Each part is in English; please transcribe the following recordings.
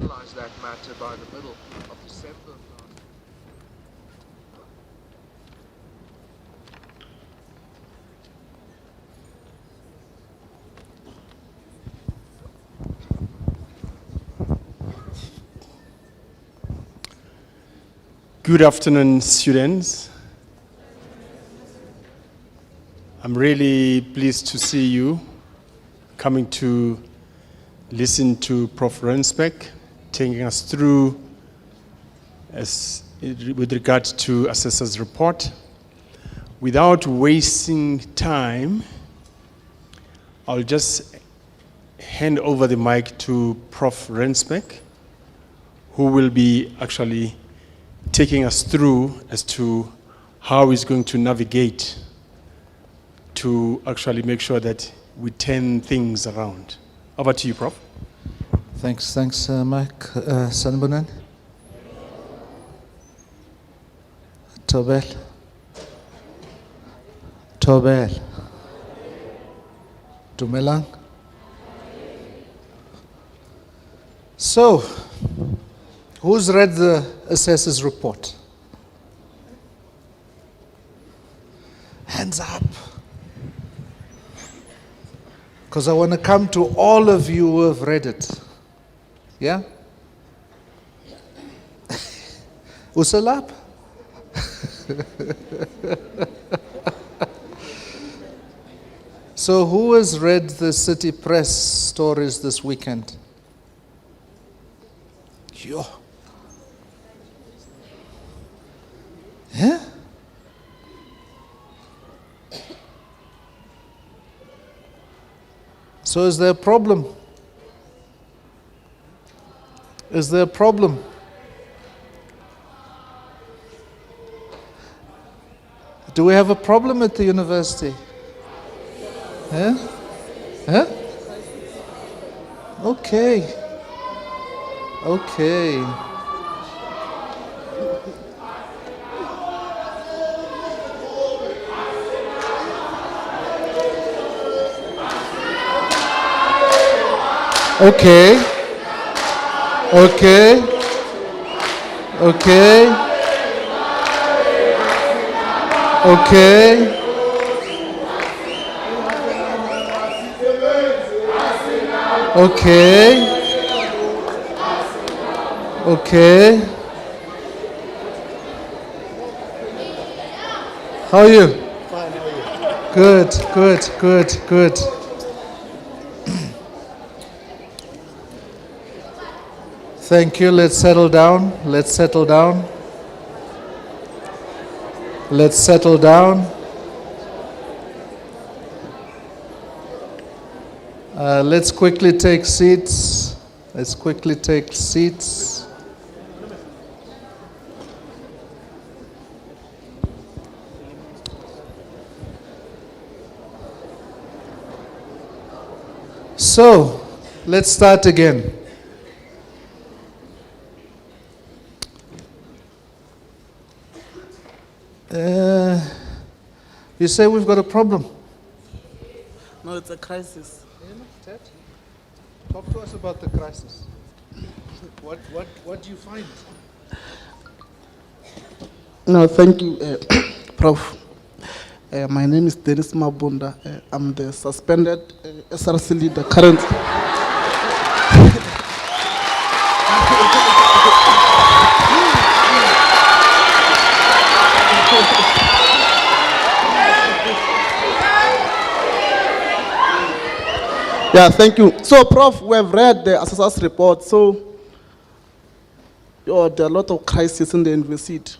finalize that matter by the middle of December. Good afternoon, students. I'm really pleased to see you coming to listen to Prof. Rensbeck, taking us through with regard to Assessor's report. Without wasting time, I'll just hand over the mic to Prof. Rensbeck, who will be actually taking us through as to how he's going to navigate to actually make sure that we turn things around. Over to you, Prof. Thanks, Mike. Sanbonan. Tobel. Dumelang. So, who's read the assessor's report? Hands up. Because I want to come to all of you who have read it. Yeah? Usalap? So who has read the City Press stories this weekend? Yo. Yeah? So is there a problem? Is there a problem? Do we have a problem at the university? Huh? Huh? Okay. Okay. Okay. Okay. Okay. Okay. Okay. Okay. How are you? Fine, how are you? Good. Thank you. Let's settle down. Let's quickly take seats. So, let's start again. You say we've got a problem. No, it's a crisis. Ted, talk to us about the crisis. What do you find? No, thank you, Prof. My name is Dennis Mabunda. I'm the suspended SRC leader currently. Yeah, thank you. So, Prof, we have read the assessor's report. So, there are a lot of crises in the university.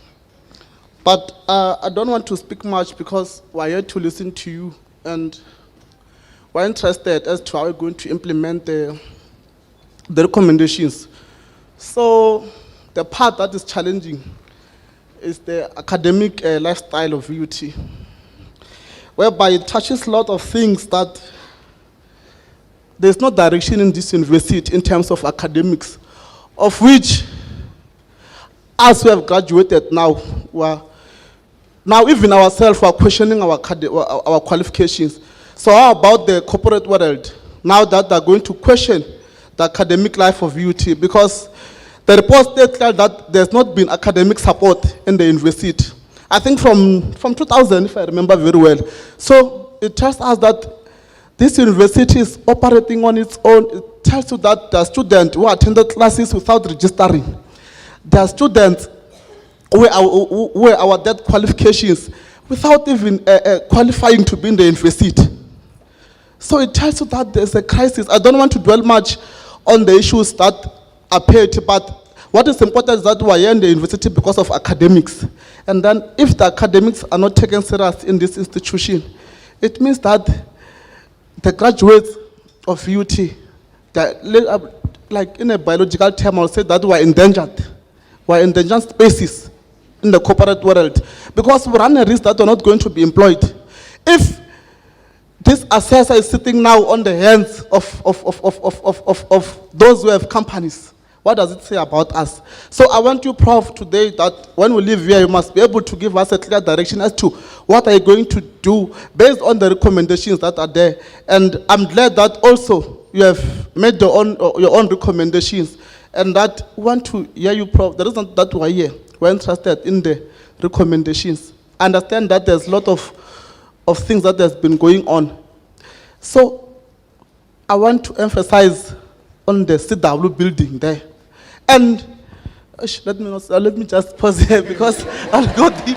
But I don't want to speak much because we're here to listen to you and we're interested as to how we're going to implement the recommendations. So, the part that is challenging is the academic lifestyle of VUT, whereby it touches a lot of things that there's no direction in this university in terms of academics, of which, as we have graduated now, now even ourselves are questioning our qualifications. So how about the corporate world, now that they're going to question the academic life of VUT, because the report states that there's not been academic support in the university. I think from 2000, if I remember very well. So it tells us that this university is operating on its own. It tells you that there are students who attended classes without registering. There are students who are awarded qualifications without even qualifying to be in the university. So it tells you that there's a crisis. I don't want to dwell much on the issues that appeared, but what is important is that we are here in the university because of academics. And then if the academics are not taken serious in this institution, it means that the graduates of VUT, like in a biological term, I'll say that we're endangered. We're endangered species in the corporate world, because we run a risk that we're not going to be employed. If this assessor is sitting now on the hands of those who have companies, what does it say about us? So I want you, Prof, today that when we leave here, you must be able to give us a clear direction as to what are you going to do based on the recommendations that are there. And I'm glad that also you have made your own recommendations, and that we want to hear you, Prof. The reason that we're here, we're interested in the recommendations. I understand that there's a lot of things that has been going on. So I want to emphasize on the CW building there. And let me just pause here because I'll go deep.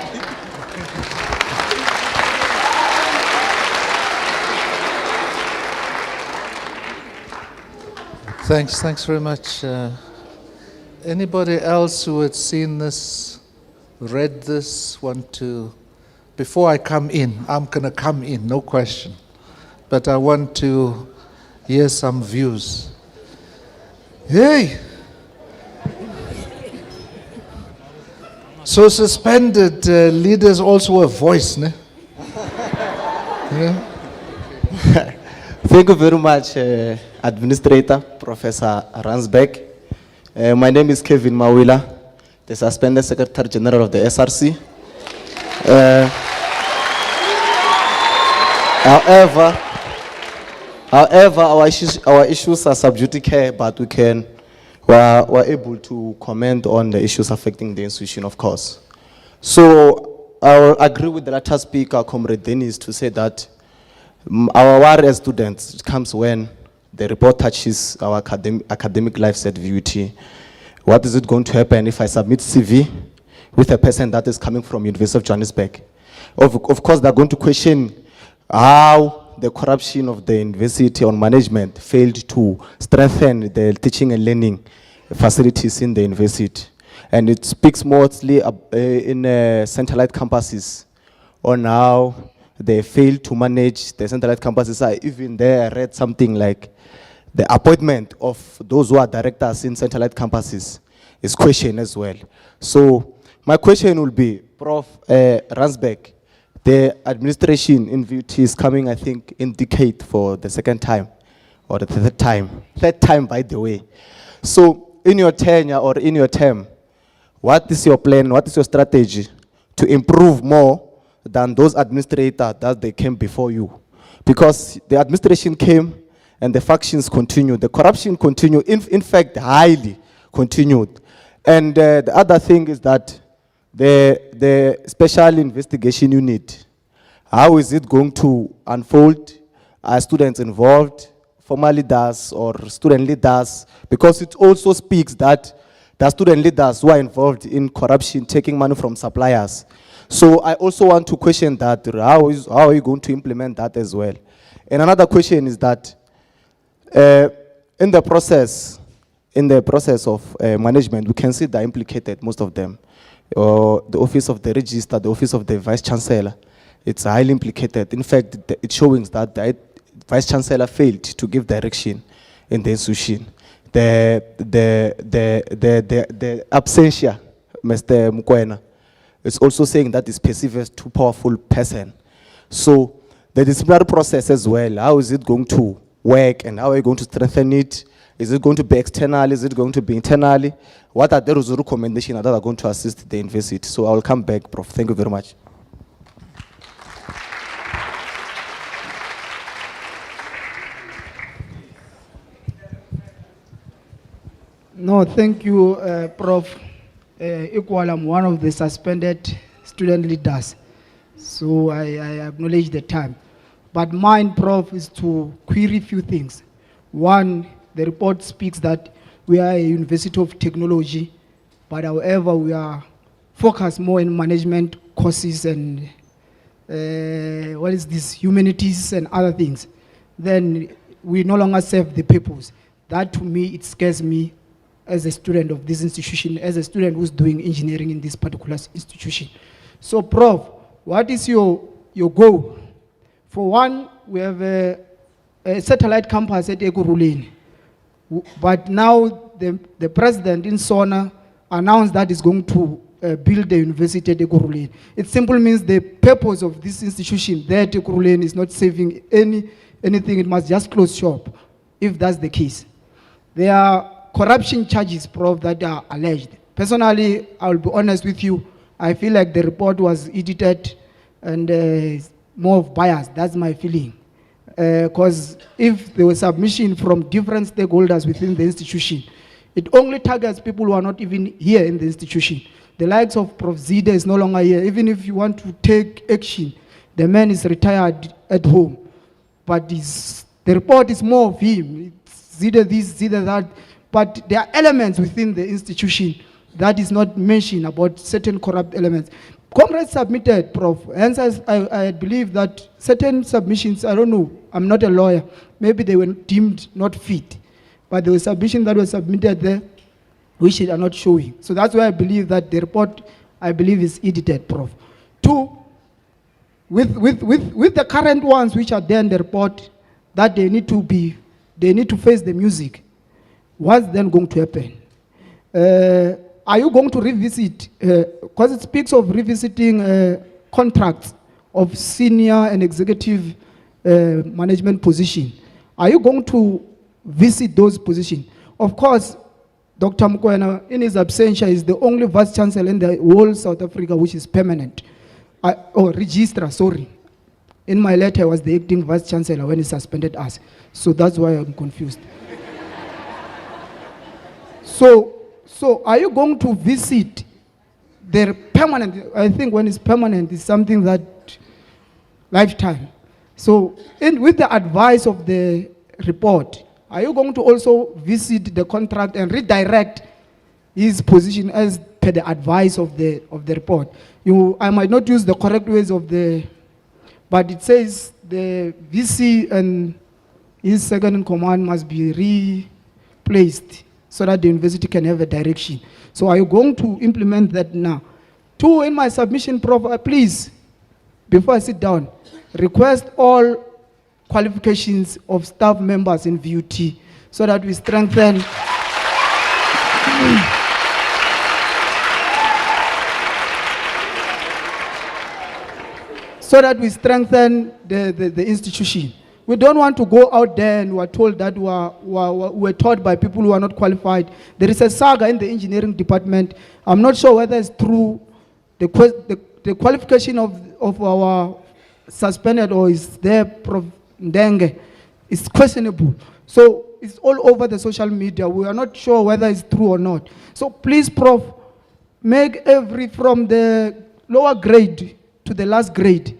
Thanks very much. Anybody else who had seen this, read this, want to? Before I come in, I'm going to come in, no question. But I want to hear some views. Hey! So suspended leaders also have voice, ne? Yeah. Thank you very much, Administrator, Professor Ransbeck. My name is Kevin Mawila, the Suspended Secretary General of the SRC. However, our issues are sub judice, but we're able to comment on the issues affecting the institution, of course. So I will agree with the latter speaker, Comrade Dennis, to say that our worry as students comes when the report touches our academic lives at VUT. What is it going to happen if I submit CV with a person that is coming from University of Johannesburg? Of course, they're going to question how the corruption of the university on management failed to strengthen the teaching and learning facilities in the university. And it speaks mostly in centralized campuses on how they failed to manage the centralized campuses. Even there, I read something like the appointment of those who are directors in centralized campuses is questioned as well. So my question will be, Prof. Ransbeck, the administration in VUT is coming, I think, in decade for the second time, or the third time, by the way. So in your tenure or in your term, what is your plan, what is your strategy to improve more than those administrators that they came before you? Because the administration came and the factions continued, the corruption continued, in fact, highly continued. And the other thing is that the special investigation unit, how is it going to unfold? Are students involved, former leaders or student leaders? Because it also speaks that the student leaders who are involved in corruption, taking money from suppliers. So I also want to question that, how are you going to implement that as well? And another question is that in the process of management, we can see they're implicated, most of them. The office of the registrar, the office of the vice chancellor, it's highly implicated. In fact, it's showing that the vice chancellor failed to give direction in the institution. The absentia, Mr. Mukwena, is also saying that is perceived as too powerful person. So the disciplinary process as well, how is it going to work and how are you going to strengthen it? Is it going to be externally? Is it going to be internally? What are the recommendations that are going to assist the university? So I will come back, Prof. Thank you very much. No, thank you, Prof. Equal, I'm one of the suspended student leaders, so I acknowledge the time. But mine, Prof, is to query a few things. One, the report speaks that we are a university of technology, but however, we are focused more in management courses and humanities and other things. Then we no longer serve the purpose. That to me, it scares me as a student of this institution, as a student who's doing engineering in this particular institution. So, Prof, what is your goal? For one, we have a satellite campus at Ekurhuleni. But now the president in Sona announced that he's going to build a university at Ekurhuleni. It simply means the purpose of this institution there at Ekurhuleni is not saving anything. It must just close shop, if that's the case. There are corruption charges, Prof, that are alleged. Personally, I'll be honest with you, I feel like the report was edited and more of bias. That's my feeling. Because if there was submission from different stakeholders within the institution, it only targets people who are not even here in the institution. The likes of Prof. Zide is no longer here. Even if you want to take action, the man is retired at home. But the report is more of him. It's Zide this, Zide that. But there are elements within the institution that is not mentioned about certain corrupt elements. Comrades submitted, Prof. Hence, I believe that certain submissions, I don't know, I'm not a lawyer, maybe they were deemed not fit. But there was submission that was submitted there, which are not showing. So that's why I believe that the report, I believe, is edited, Prof. Two, with the current ones which are there in the report, that they need to face the music. What's then going to happen? Are you going to revisit, because it speaks of revisiting contracts of senior and executive management position. Are you going to visit those positions? Of course, Dr. Mokoena, in his absentia, is the only vice chancellor in the whole South Africa which is permanent. Registrar, sorry. In my letter, I was the acting vice chancellor when he suspended us. So that's why I'm confused. So are you going to visit the permanent? I think when it's permanent, it's something that lifetime. So with the advice of the report, are you going to also visit the contract and redirect his position as per the advice of the report? I might not use the correct ways but it says the VC and his second in command must be replaced so that the university can have a direction. So are you going to implement that now? Two, in my submission, Prof, please, before I sit down, request all qualifications of staff members in VUT so that we strengthen the institution. We don't want to go out there and we're told that we're taught by people who are not qualified. There is a saga in the engineering department. I'm not sure whether it's true. The qualification of our suspended or is there, Prof. Ndenge, is questionable. So it's all over the social media. We are not sure whether it's true or not. So please, Prof, make from the lower grade to the last grade,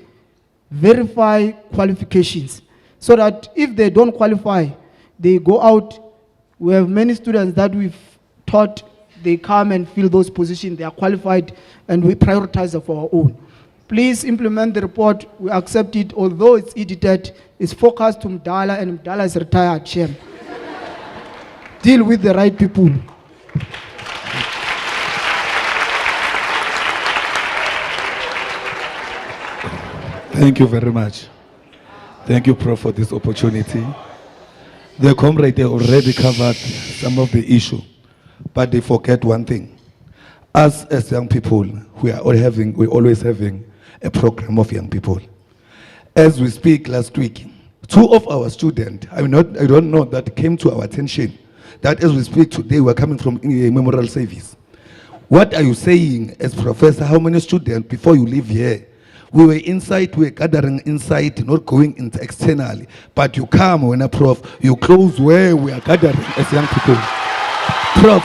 verify qualifications. So that if they don't qualify, they go out. We have many students that we've taught, they come and fill those positions, they are qualified, and we prioritize it for our own. Please implement the report, we accept it, although it's edited, it's focused to Mdala, and Mdala is retired, Shem. Deal with the right people. Thank you very much. Thank you, Prof, for this opportunity. The comrade they already covered some of the issue, but they forget one thing. Us as young people, we're always having a program of young people. As we speak last week, two of our students, I don't know, that came to our attention, that as we speak today, we're coming from a memorial service. What are you saying as professor? How many students before you leave here? We were inside, we were gathering inside, not going externally. But you come when a prof, you close where we are gathering as young people. Prof,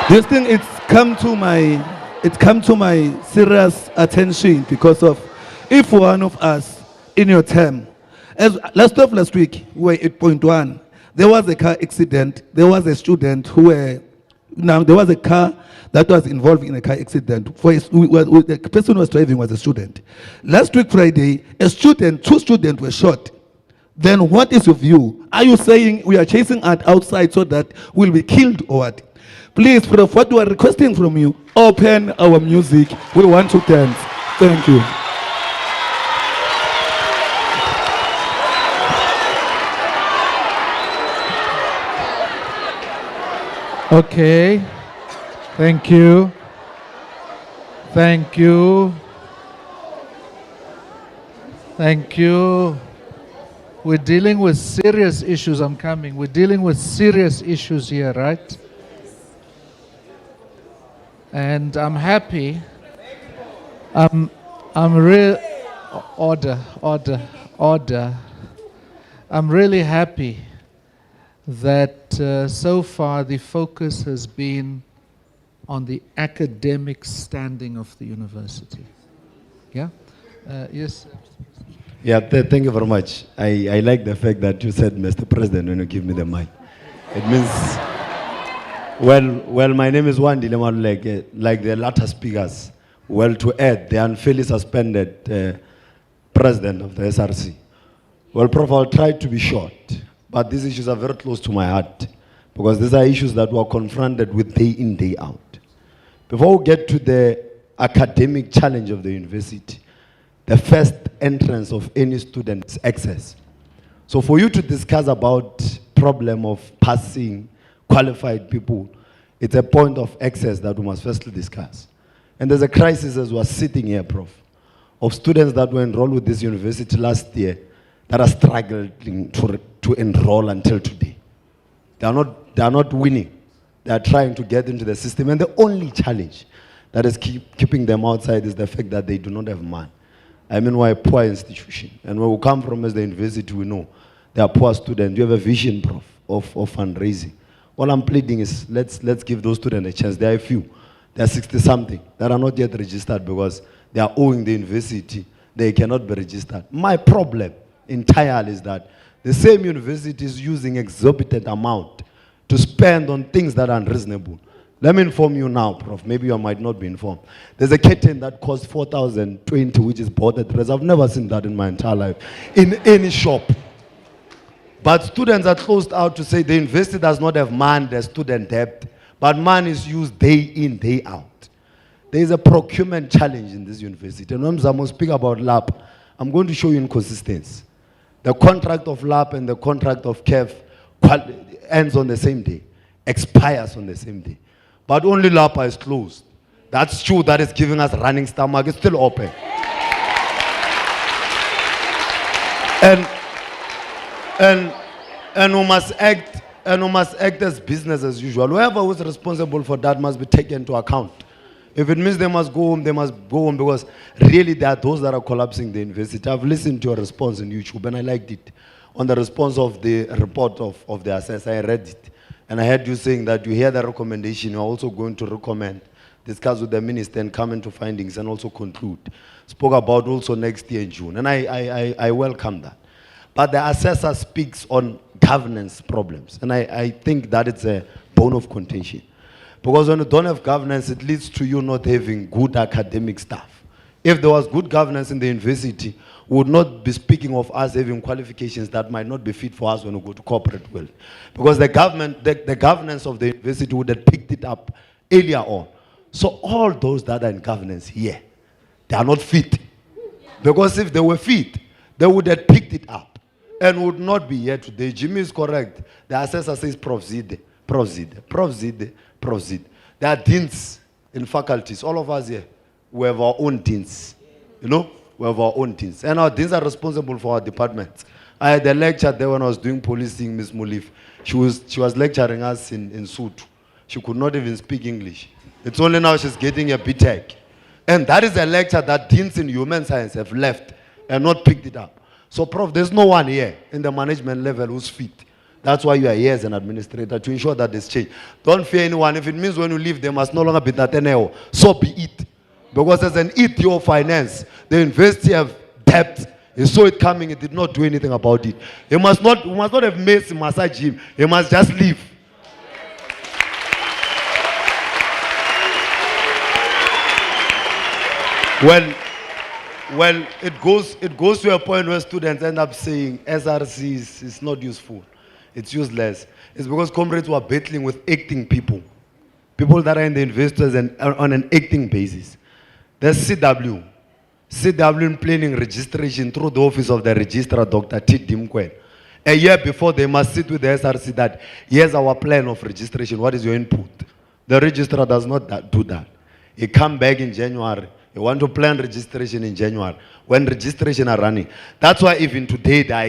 this thing it's come to my serious attention because of if one of us in your term, as last week we were 8.1, there was a car accident, there was a student there was a car that was involved in a car accident. The person who was driving was a student. Last week Friday, two students were shot. Then what is your view? Are you saying we are chasing outside so that we'll be killed or what? Please, Prof, what we are requesting from you, open our music. We want to dance. Thank you. Okay. Thank you. Thank you. Thank you. We're dealing with serious issues. I'm coming. We're dealing with serious issues here, right? And I'm happy. I'm real. Order. I'm really happy that so far the focus has been on the academic standing of the university. Yeah? Yes. Yeah, thank you very much. I like the fact that you said, Mr. President, when you give me the mic. It means, well, my name is Wandi Lemar, like the latter speakers. Well, to add, the unfairly suspended president of the SRC. Well, Prof, I'll try to be short, but these issues are very close to my heart because these are issues that we're confronted with day in, day out. Before we get to the academic challenge of the university, the first entrance of any student is access. So for you to discuss about problem of passing qualified people, it's a point of access that we must firstly discuss. And there's a crisis as we're sitting here, Prof, of students that were enrolled with this university last year that are struggling to enroll until today. They are not winning. They are trying to get into the system. And the only challenge that is keeping them outside is the fact that they do not have money. I mean, we're a poor institution. And where we come from as the university, we know they are poor students. You have a vision, Prof, of fundraising. All I'm pleading is let's give those students a chance. There are a few. There are 60-something that are not yet registered because they are owing the university. They cannot be registered. My problem entirely is that the same university is using exorbitant amount to spend on things that are unreasonable. Let me inform you now, Prof. Maybe you might not be informed. There's a curtain that costs 4,020, which is bought at rest. I've never seen that in my entire life in any shop. But students are closed out to say the university does not have money, there's student debt, but money is used day in, day out. There is a procurement challenge in this university. And when I'm going to speak about lab, I'm going to show you inconsistency. The contract of lab and the contract of KEF ends on the same day, expires on the same day. But only LAPA is closed. That's true, that is giving us running stomach. It's still open. And we must act as business as usual. Whoever was responsible for that must be taken into account. If it means they must go home, they must go home because really there are those that are collapsing the university. I've listened to your response on YouTube and I liked it. On the response of the report of the assessor, I read it. And I heard you saying that you hear the recommendation, you're also going to recommend, discuss with the minister and come into findings and also conclude. Spoke about also next year in June. And I welcome that. But the assessor speaks on governance problems. And I think that it's a bone of contention. Because when you don't have governance, it leads to you not having good academic staff. If there was good governance in the university, we would not be speaking of us having qualifications that might not be fit for us when we go to corporate world. Because the governance of the university would have picked it up earlier on. So all those that are in governance here, they are not fit. Because if they were fit, they would have picked it up and would not be here today. Jimmy is correct. The assessor says Prof Zide. There are deans in faculties. All of us here, we have our own deans. You know? We have our own deans. And our deans are responsible for our departments. I had a lecture there when I was doing policing, Ms. Mulif. She was lecturing us in Sotho. She could not even speak English. It's only now she's getting a BTech. And that is a lecture that deans in human science have left and not picked it up. So, Prof, there's no one here in the management level who's fit That's why you are here as an administrator, to ensure that there's change. Don't fear anyone. If it means when you leave, there must no longer be that NAO, so be it. Because as an ETO finance, the university have debt. He saw it coming, he did not do anything about it. We must not have made massage him. He must just leave. Well, it goes to a point where students end up saying SRC is not useful. It's useless. It's because comrades were battling with acting people. People that are in the investors and on an acting basis. There's CW in planning registration through the office of the registrar, Dr. T. Dimkwen. A year before, they must sit with the SRC that, here's our plan of registration, what is your input? The registrar does not do that. He come back in January, he want to plan registration in January, when registration are running. That's why even today they are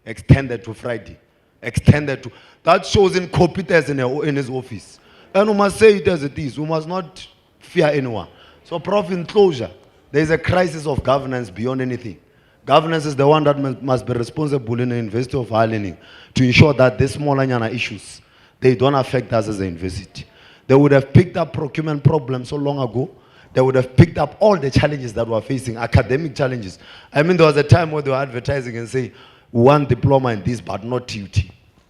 extended to Friday. That shows incompetence in his office. And we must say it as it is, we must not fear anyone. So, Prof, in closure, there is a crisis of governance beyond anything. Governance is the one that must be responsible in the University of Ireland to ensure that these small anyana issues, they don't affect us as a university. They would have picked up procurement problems so long ago. They would have picked up all the challenges that we're facing, academic challenges. I mean, there was a time where they were advertising and say, we want diploma in this, but not TUT.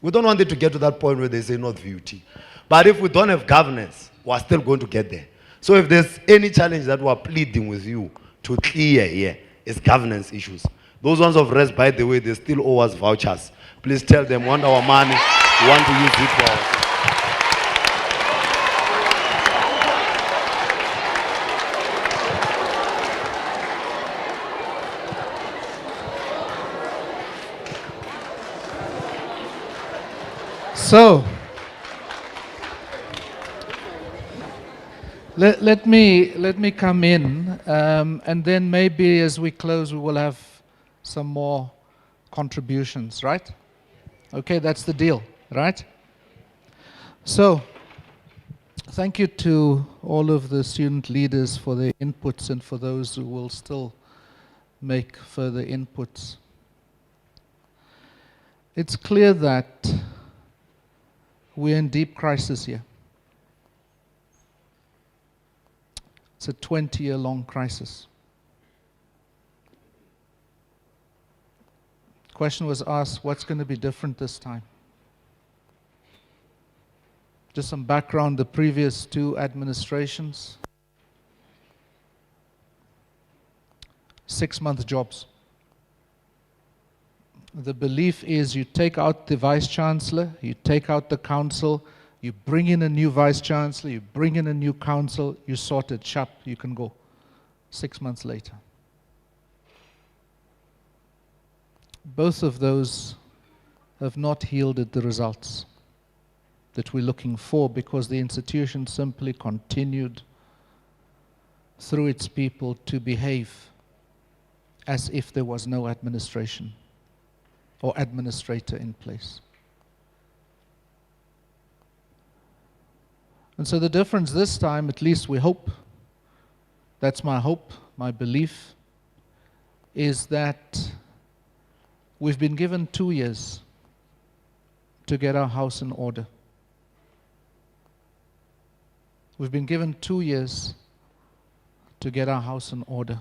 We don't want it to get to that point where they say not VUT. But if we don't have governance, we're still going to get there. So if there's any challenge that we're pleading with you to clear here, it's governance issues. Those ones of rest, by the way, they still owe us vouchers. Please tell them, we want our money, we want to use it for our... So, let me come in, and then maybe as we close, we will have some more contributions, right? Okay, that's the deal, right? So, thank you to all of the student leaders for their inputs and for those who will still make further inputs. It's clear that we're in deep crisis here. It's a 20-year-long crisis. The question was asked, what's going to be different this time? Just some background, the previous two administrations, 6-month jobs. The belief is you take out the vice-chancellor, you take out the council, you bring in a new vice-chancellor, you bring in a new council, you sort it, sharp, you can go. 6 months later. Both of those have not yielded the results that we're looking for because the institution simply continued through its people to behave as if there was no administration or administrator in place. And so the difference this time, at least we hope, that's my hope, my belief, is that we've been given 2 years to get our house in order. We've been given 2 years to get our house in order.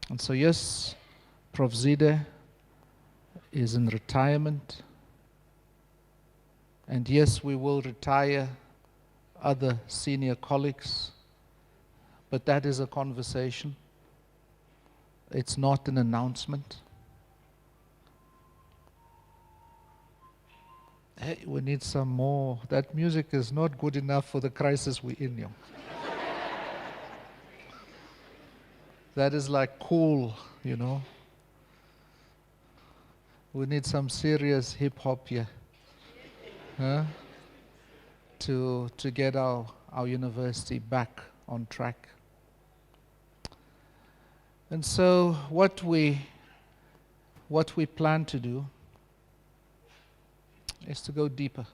And so yes, Prof. Zide is in retirement. And yes, we will retire other senior colleagues, but that is a conversation. It's not an announcement. Hey, we need some more. That music is not good enough for the crisis we're in, young. That is like cool, you know. We need some serious hip-hop here, huh? To get our university back on track. And so what we plan to do is to go deeper.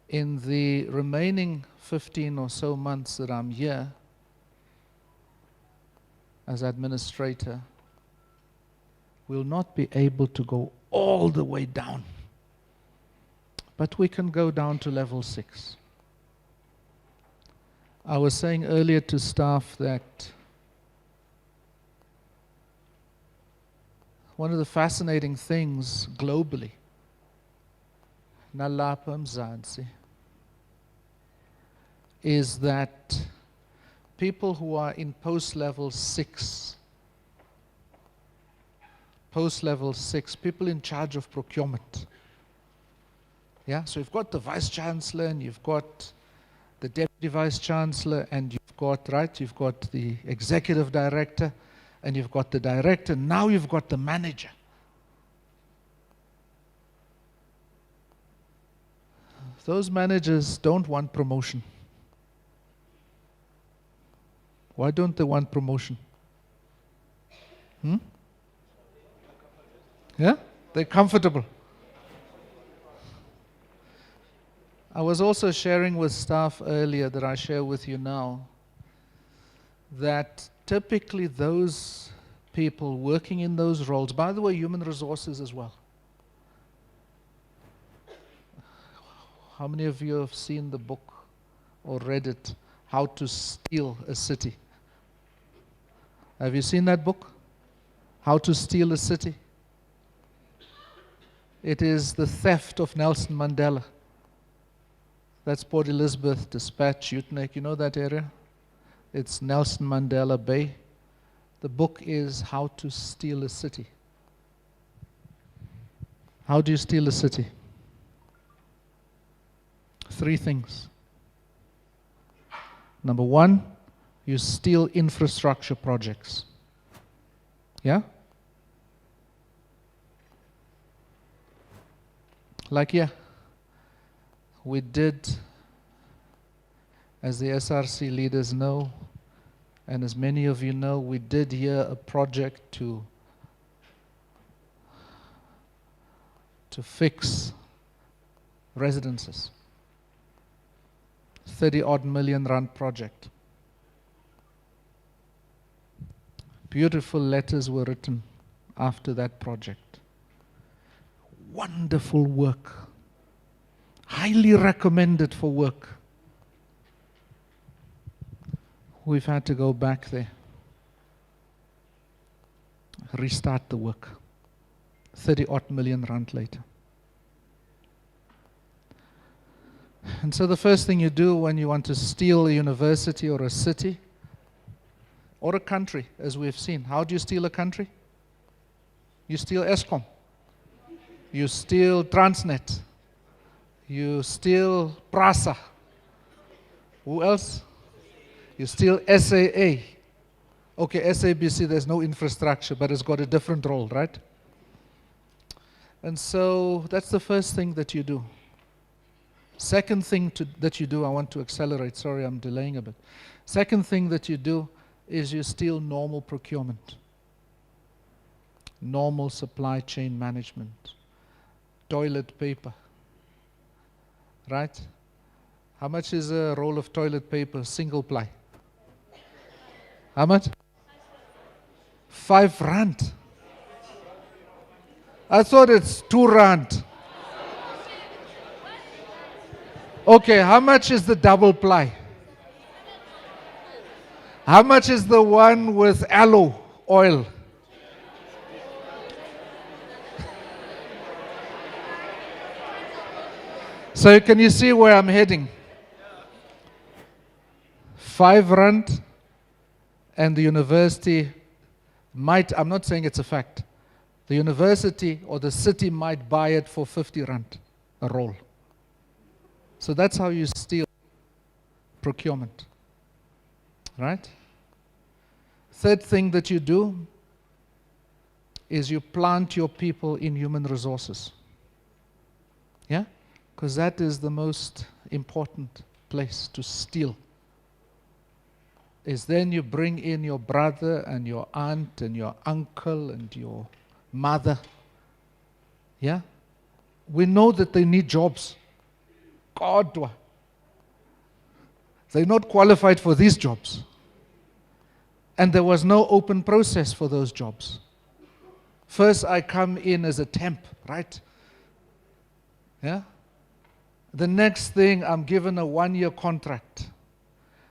In the remaining 15 or so months that I'm here as administrator, we'll not be able to go all the way down. But we can go down to level 6. I was saying earlier to staff that one of the fascinating things globally, nalapha mzansi, is that people who are in post-level 6, people in charge of procurement. Yeah, so you've got the Vice Chancellor and you've got the Deputy Vice Chancellor and you've got the Executive Director and you've got the Director, now you've got the Manager. Those managers don't want promotion. Why don't they want promotion? Yeah? They're comfortable. I was also sharing with staff earlier that I share with you now that typically those people working in those roles, by the way, human resources as well. How many of you have seen the book or read it, How to Steal a City? Have you seen that book? How to Steal a City? It is the theft of Nelson Mandela. That's Port Elizabeth, Dispatch, Utrecht, you know that area? It's Nelson Mandela Bay. The book is How to Steal a City. How do you steal a city? 3 things. Number 1, you steal infrastructure projects. Yeah? Like here. We did, as the SRC leaders know, and as many of you know, we did here a project to fix residences. 30-odd million rand project. Beautiful letters were written after that project. Wonderful work. Highly recommended for work. We've had to go back there. Restart the work. 30-odd million rand later. And so the first thing you do when you want to steal a university or a city or a country, as we've seen, how do you steal a country? You steal Eskom. You steal Transnet. You steal Prasa. Who else? You steal SAA. Okay, SABC, there's no infrastructure, but it's got a different role, right? And so that's the first thing that you do. Second thing that you do, I want to accelerate, sorry I'm delaying a bit. Second thing that you do is you steal normal procurement. Normal supply chain management. Toilet paper. Right? How much is a roll of toilet paper, single ply? How much? 5 rand. I thought it's 2 rand. Okay, how much is the double ply? How much is the one with aloe oil? So can you see where I'm heading? 5 rand, and the university might, I'm not saying it's a fact, the university or the city might buy it for 50 rand a roll. So that's how you steal procurement. Right? Third thing that you do is you plant your people in human resources. Yeah? Because that is the most important place to steal. Is then you bring in your brother and your aunt and your uncle and your mother. Yeah? We know that they need jobs. God, they're not qualified for these jobs. And there was no open process for those jobs. First, I come in as a temp, right? Yeah? The next thing, I'm given a 1-year contract.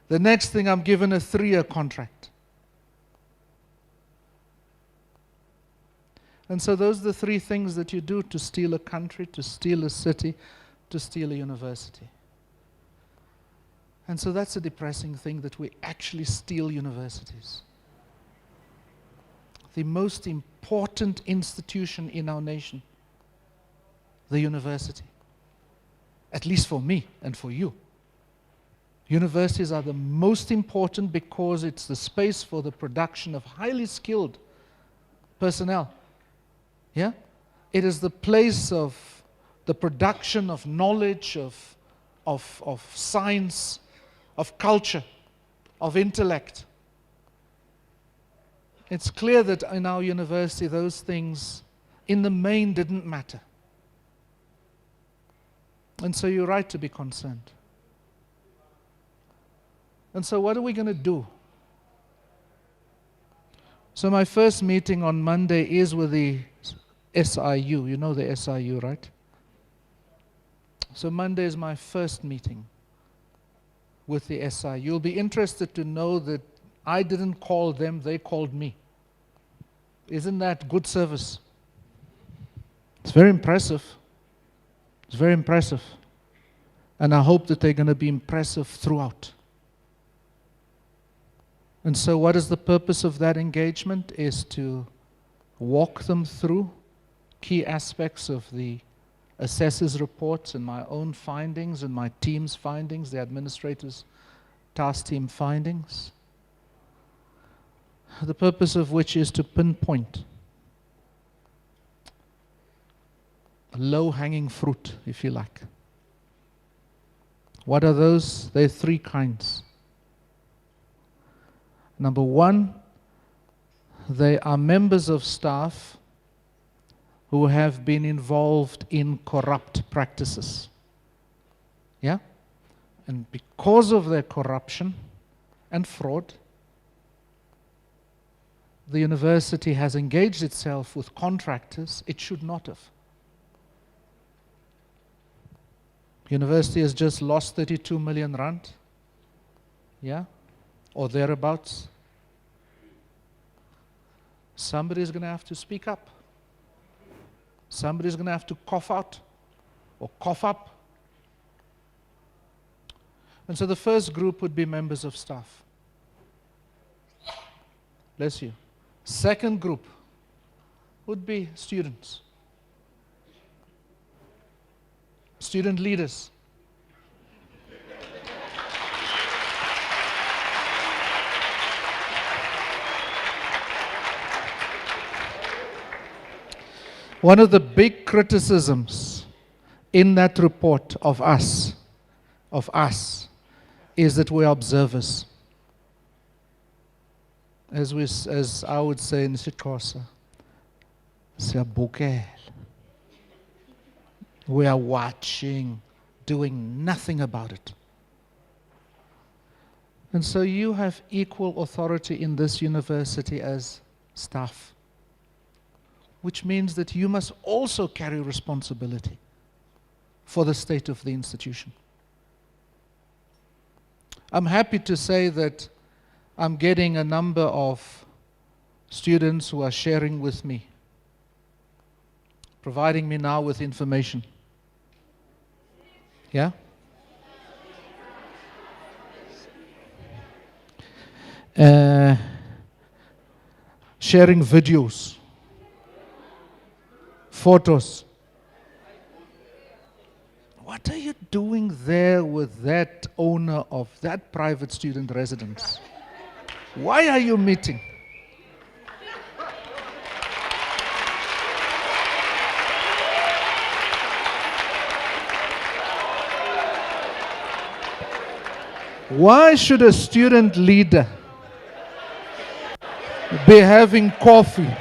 The next thing, I'm given a 3-year contract. And so those are the 3 things that you do to steal a country, to steal a city, to steal a university. And so that's a depressing thing, that we actually steal universities. The most important institution in our nation, the university. At least for me and for you. Universities are the most important because it's the space for the production of highly skilled personnel. Yeah? It is the place of the production of knowledge, of science, of culture, of intellect. It's clear that in our university those things in the main didn't matter. And so you're right to be concerned. And so what are we going to do? So my first meeting on Monday is with the SIU. You know the SIU, right? So Monday is my first meeting with the SIU. You'll be interested to know that I didn't call them, they called me. Isn't that good service? It's very impressive. It's very impressive. And I hope that they're going to be impressive throughout. And so what is the purpose of that engagement? Is to walk them through key aspects of the assessor's reports and my own findings and my team's findings, the administrator's task team findings. The purpose of which is to pinpoint low-hanging fruit, if you like. What are those? There are 3 kinds. Number 1, they are members of staff who have been involved in corrupt practices. Yeah? And because of their corruption and fraud, the university has engaged itself with contractors it should not have. University has just lost 32 million rand, yeah, or thereabouts. Somebody's going to have to speak up. Somebody's going to have to cough out or cough up. And so the first group would be members of staff. Bless you. Second group would be students. Student leaders. One of the big criticisms in that report of us, is that we're observers. As I would say in isiXhosa, siyabukela. We are watching, doing nothing about it. And so you have equal authority in this university as staff, which means that you must also carry responsibility for the state of the institution. I'm happy to say that I'm getting a number of students who are sharing with me, providing me now with information. Yeah? Sharing videos, photos. What are you doing there with that owner of that private student residence? Why are you meeting? Why should a student leader be having coffee?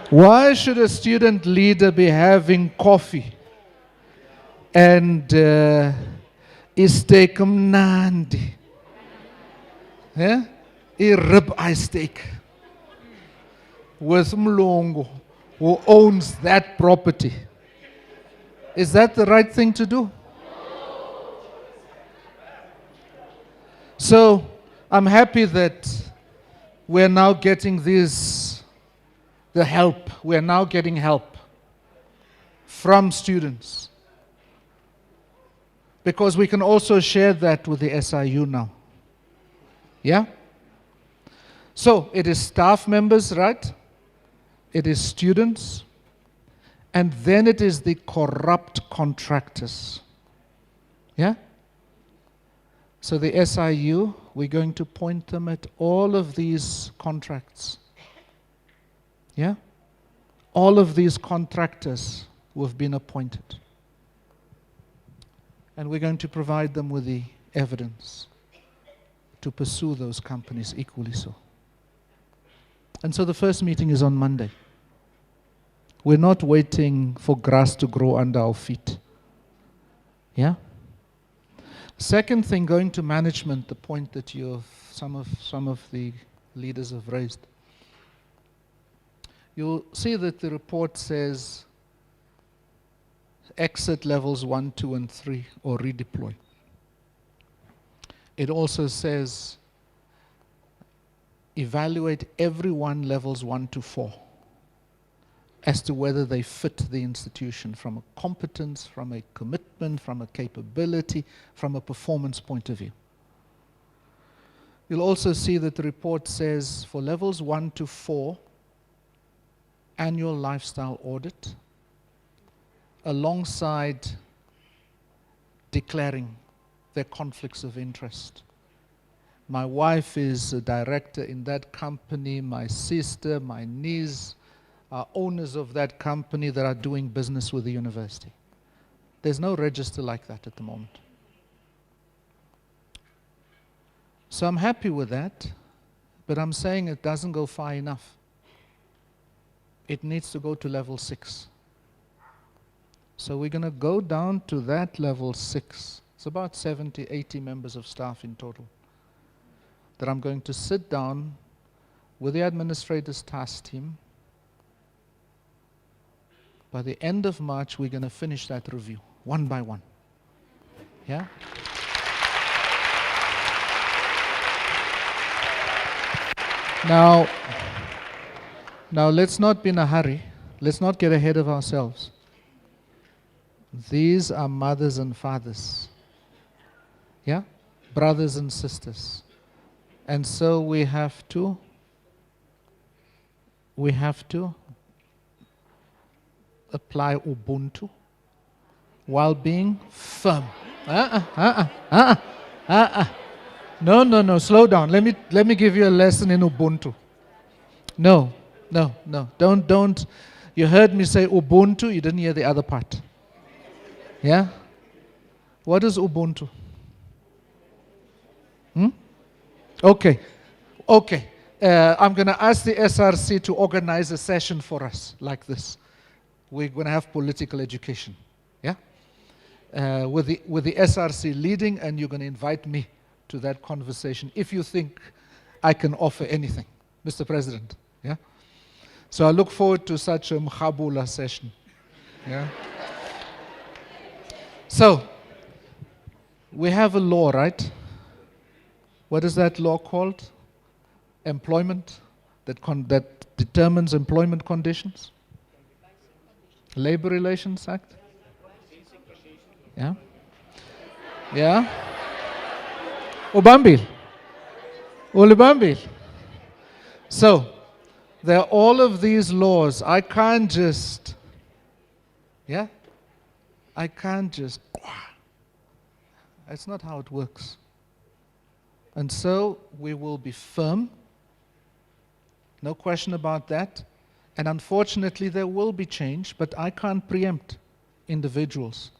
Why should a student leader be having coffee and isteak mnandi? Yeah? a rib-eye steak with Mlongo, who owns that property. Is that the right thing to do? So I'm happy that we're now getting the help. We're now getting help from students, because we can also share that with the SIU now. Yeah? So it is staff members, right? It is students, and then it is the corrupt contractors. Yeah? So the SIU, we're going to point them at all of these contracts. Yeah? All of these contractors who have been appointed. And we're going to provide them with the evidence to pursue those companies equally so. And so the first meeting is on Monday. We're not waiting for grass to grow under our feet. Yeah? Second thing, going to management, the point that some of the leaders have raised. You'll see that the report says exit levels 1, 2, and 3, or redeploy. It also says evaluate everyone levels 1 to 4 as to whether they fit the institution from a competence, from a commitment, from a capability, from a performance point of view. You'll also see that the report says for levels 1 to 4, annual lifestyle audit, alongside declaring their conflicts of interest. My wife is a director in that company, my sister, my niece are owners of that company that are doing business with the university. There's no register like that at the moment. So I'm happy with that, but I'm saying it doesn't go far enough. It needs to go to level 6. So we're going to go down to that level 6. It's about 70, 80 members of staff in total. That I'm going to sit down with the administrators task team. By the end of March, we're going to finish that review, one by one. Yeah? Now let's not be in a hurry. Let's not get ahead of ourselves. These are mothers and fathers. Yeah? Brothers and sisters. And so we have to apply Ubuntu while being firm. No, slow down. Let me give you a lesson in Ubuntu. No. Don't. You heard me say Ubuntu, you didn't hear the other part. Yeah? What is Ubuntu? Okay. I'm going to ask the SRC to organize a session for us like this. We're going to have political education. Yeah? With the SRC leading, and you're going to invite me to that conversation if you think I can offer anything, Mr. President. Yeah? So I look forward to such a mkhabula session. Yeah? So, we have a law, right? What is that law called? Employment, that determines employment conditions? Labor Relations Act? Yeah? Yeah? Ubambil. So, there are all of these laws. I can't just, that's not how it works. And so we will be firm, no question about that. And unfortunately there will be change, but I can't preempt individuals.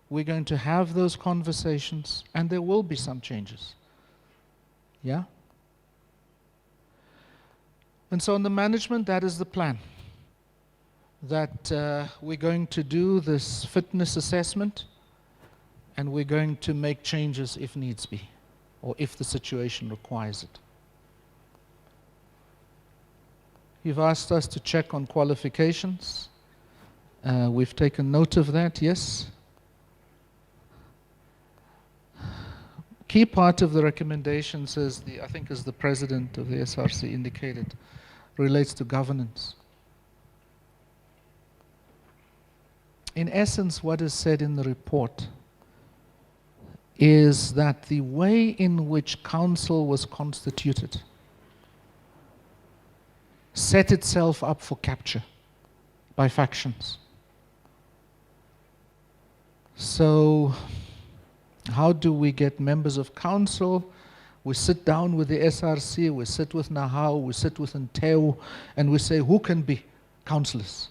We're going to have those conversations and there will be some changes. Yeah? And so on the management, that is the plan. That we're going to do this fitness assessment and we're going to make changes if needs be, or if the situation requires it. You've asked us to check on qualifications. We've taken note of that, yes. Key part of the recommendations, I think as the president of the SRC indicated, relates to governance. In essence, what is said in the report is that the way in which council was constituted set itself up for capture by factions. So, how do we get members of council? We sit down with the SRC, we sit with Nahau, we sit with Nteu, and we say, who can be councillors?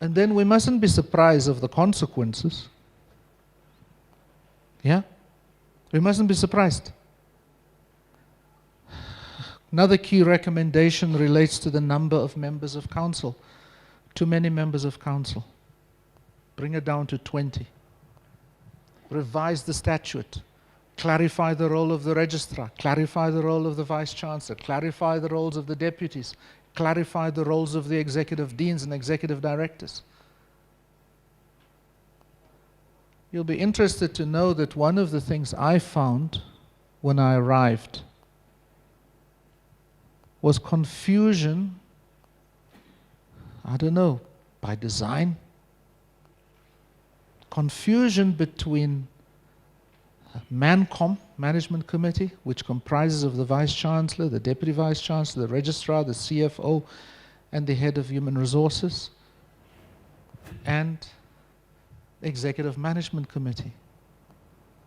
And then we mustn't be surprised of the consequences. Yeah? We mustn't be surprised. Another key recommendation relates to the number of members of council. Too many members of council. Bring it down to 20. Revise the statute. Clarify the role of the registrar. Clarify the role of the vice-chancellor. Clarify the roles of the deputies. Clarify the roles of the executive deans and executive directors. You'll be interested to know that one of the things I found when I arrived was confusion, I don't know, by design. Confusion between MANCOM, Management Committee, which comprises of the Vice-Chancellor, the Deputy Vice-Chancellor, the Registrar, the CFO, and the Head of Human Resources, and the Executive Management Committee,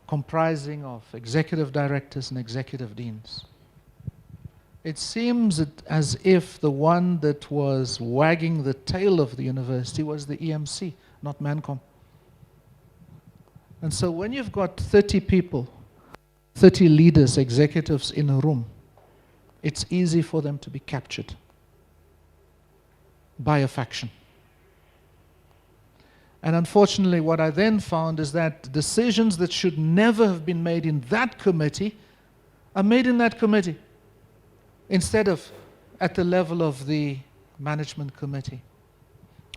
comprising of Executive Directors and Executive Deans. It seems as if the one that was wagging the tail of the university was the EMC, not MANCOM. And so when you've got 30 people, 30 leaders, executives in a room, it's easy for them to be captured by a faction. And unfortunately, what I then found is that decisions that should never have been made in that committee are made in that committee instead of at the level of the management committee.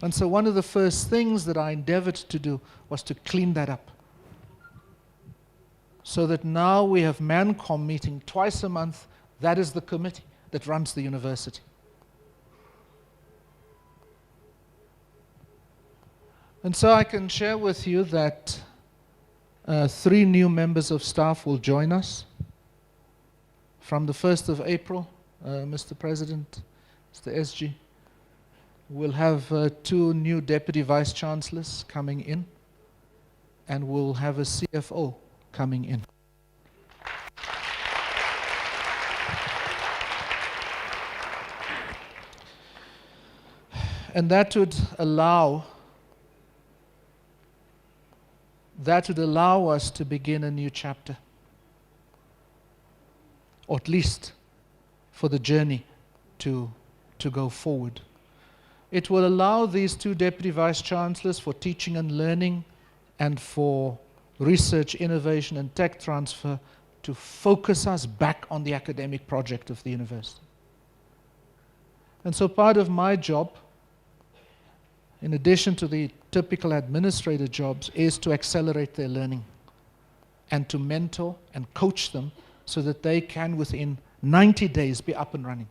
And so one of the first things that I endeavored to do was to clean that up. So that now we have MANCOM meeting twice a month. That is the committee that runs the university. And so I can share with you that 3 new members of staff will join us from the 1st of April, Mr. President, Mr. SG. We'll have 2 new Deputy Vice-Chancellors coming in, and we'll have a CFO coming in. And that would allow us to begin a new chapter, or at least for the journey to go forward. It will allow these 2 Deputy Vice-Chancellors for teaching and learning and for research, innovation, and tech transfer to focus us back on the academic project of the university. And so part of my job, in addition to the typical administrator jobs, is to accelerate their learning and to mentor and coach them so that they can, within 90 days, be up and running.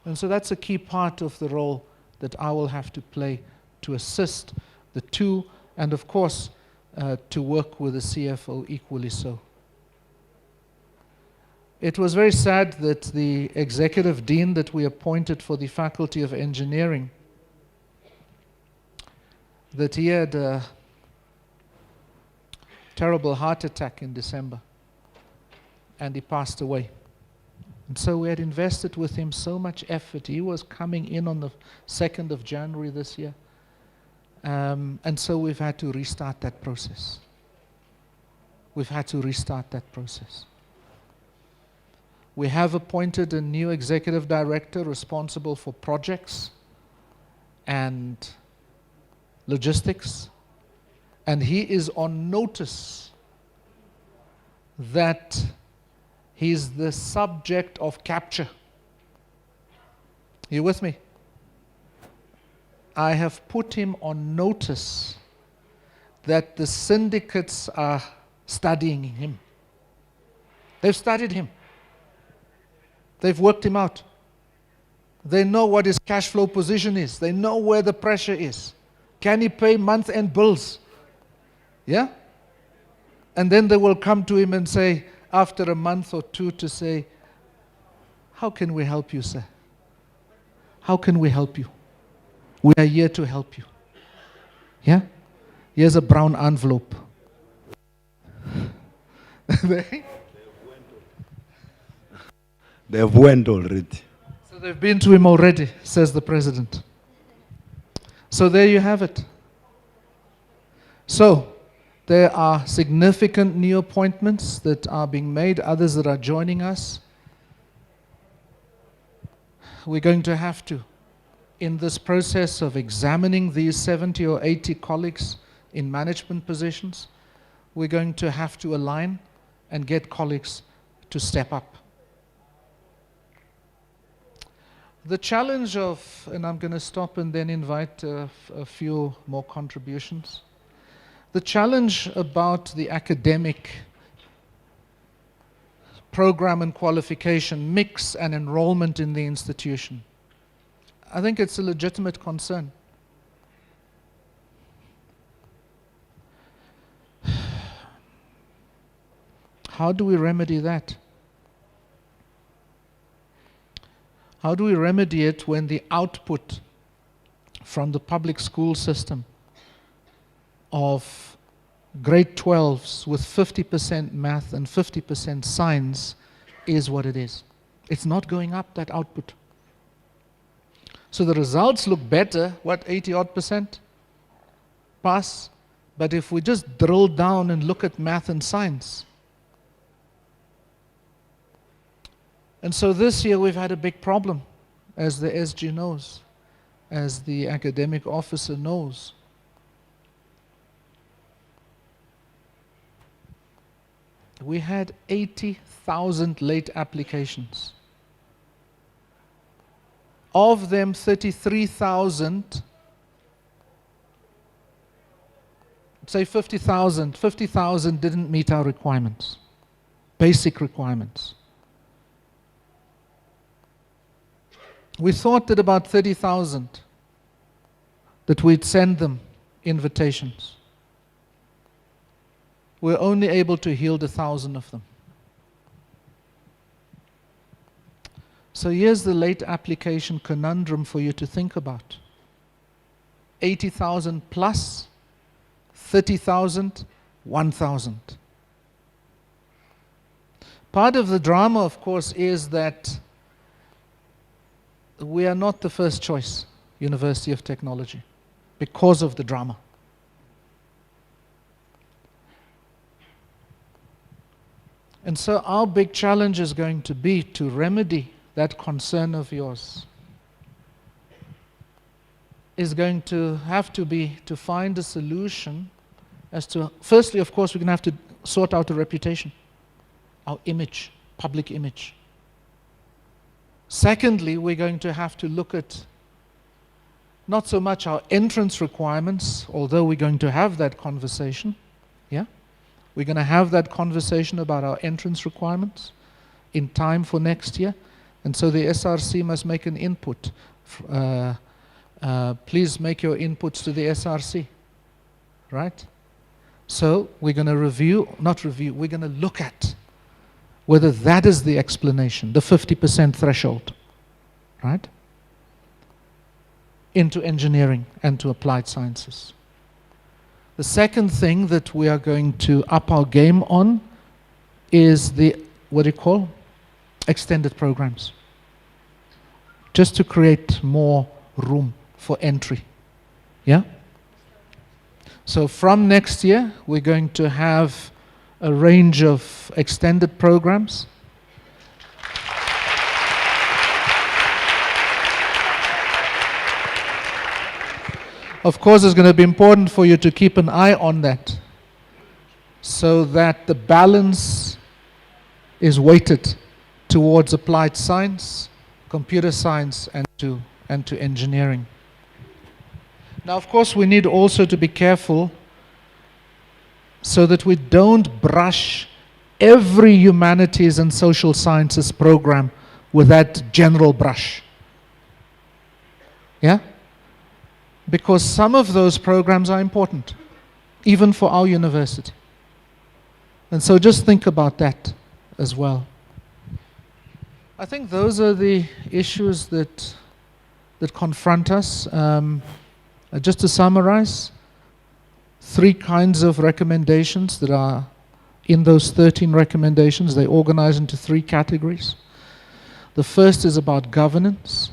And so that's a key part of the role that I will have to play to assist the 2, and of course, to work with the CFO equally so. It was very sad that the executive dean that we appointed for the Faculty of Engineering, that he had a terrible heart attack in December, and he passed away. And so we had invested with him so much effort. He was coming in on the 2nd of January this year. And so we've had to restart that process. We have appointed a new executive director responsible for projects and logistics, and he is on notice that He's the subject of capture. You with me? I have put him on notice that the syndicates are studying him. They've studied him. They've worked him out. They know what his cash flow position is. They know where the pressure is. Can he pay month-end bills? Yeah? And then they will come to him and say, after a month or two, to say, how can we help you, sir? How can we help you? We are here to help you. Yeah? Here's a brown envelope. They've went already. So they've been to him already, says the president. So there you have it. So there are significant new appointments that are being made, others that are joining us. We're going to have to, in this process of examining these 70 or 80 colleagues in management positions, we're going to have to align and get colleagues to step up. The challenge of, and I'm going to stop and then invite a few more contributions. The challenge about the academic program and qualification mix and enrollment in the institution, I think it's a legitimate concern. How do we remedy that? How do we remedy it when the output from the public school system of grade 12s with 50% math and 50% science is what it is? It's not going up, that output. So the results look better, what, 80-odd% pass? But if we just drill down and look at math and science. And so this year we've had a big problem, as the SG knows, as the academic officer knows. We had 80,000 late applications. Of them, 33,000, say 50,000 didn't meet our requirements, basic requirements. We thought that about 30,000 that we'd send them invitations. We're only able to yield 1,000 of them. So here's the late application conundrum for you to think about. 80,000 plus, 30,000, 1,000. Part of the drama, of course, is that we are not the first choice University of Technology because of the drama. And so our big challenge is going to be to remedy that concern of yours. Is going to have to be to find a solution as to, firstly, of course, we're going to have to sort out the reputation, our image, public image. Secondly, we're going to have to look at not so much our entrance requirements, although we're going to have that conversation. Yeah? We're going to have that conversation about our entrance requirements in time for next year. And so the SRC must make an input. Please make your inputs to the SRC. Right? So we're going to we're going to look at whether that is the explanation, the 50% threshold, right? Into engineering and to applied sciences. The second thing that we are going to up our game on is the, what do you call, extended programs. Just to create more room for entry. Yeah? So from next year, we're going to have a range of extended programs. Of course, it's going to be important for you to keep an eye on that so that the balance is weighted towards applied science, computer science, and to engineering. Now, of course, we need also to be careful so that we don't brush every humanities and social sciences program with that general brush. Yeah? Because some of those programs are important, even for our university. And so just think about that as well. I think those are the issues that confront us. Just to summarize, 3 kinds of recommendations that are in those 13 recommendations. They organize into 3 categories. The first is about governance.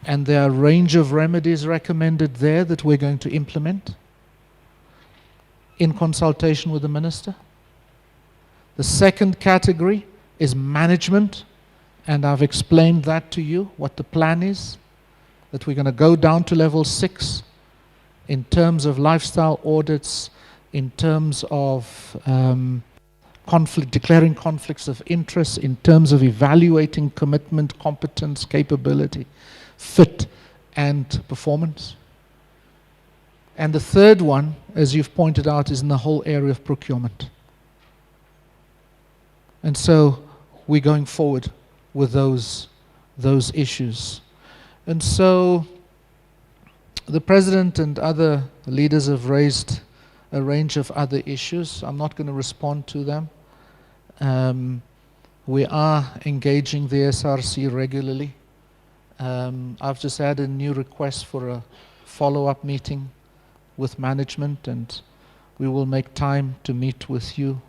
And there are a range of remedies recommended there that we're going to implement in consultation with the minister. The second category is management, and I've explained that to you, what the plan is, that we're going to go down to level 6 in terms of lifestyle audits, in terms of declaring conflicts of interest, in terms of evaluating commitment, competence, capability, fit, and performance. And the third one, as you've pointed out, is in the whole area of procurement. And so we're going forward with those issues. And so the President and other leaders have raised a range of other issues. I'm not going to respond to them. We are engaging the SRC regularly. I've just had a new request for a follow-up meeting with management, and we will make time to meet with you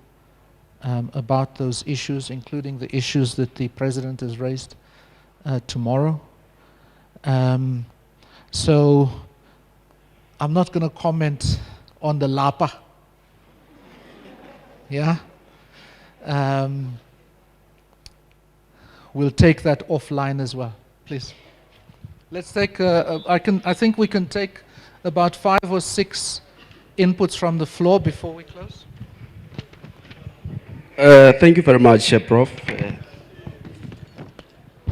about those issues, including the issues that the President has raised tomorrow. So I'm not going to comment on the LAPA. Yeah? We'll take that offline as well. Please. Let's take, I think we can take about 5 or 6 inputs from the floor before we close. Thank you very much, Prof.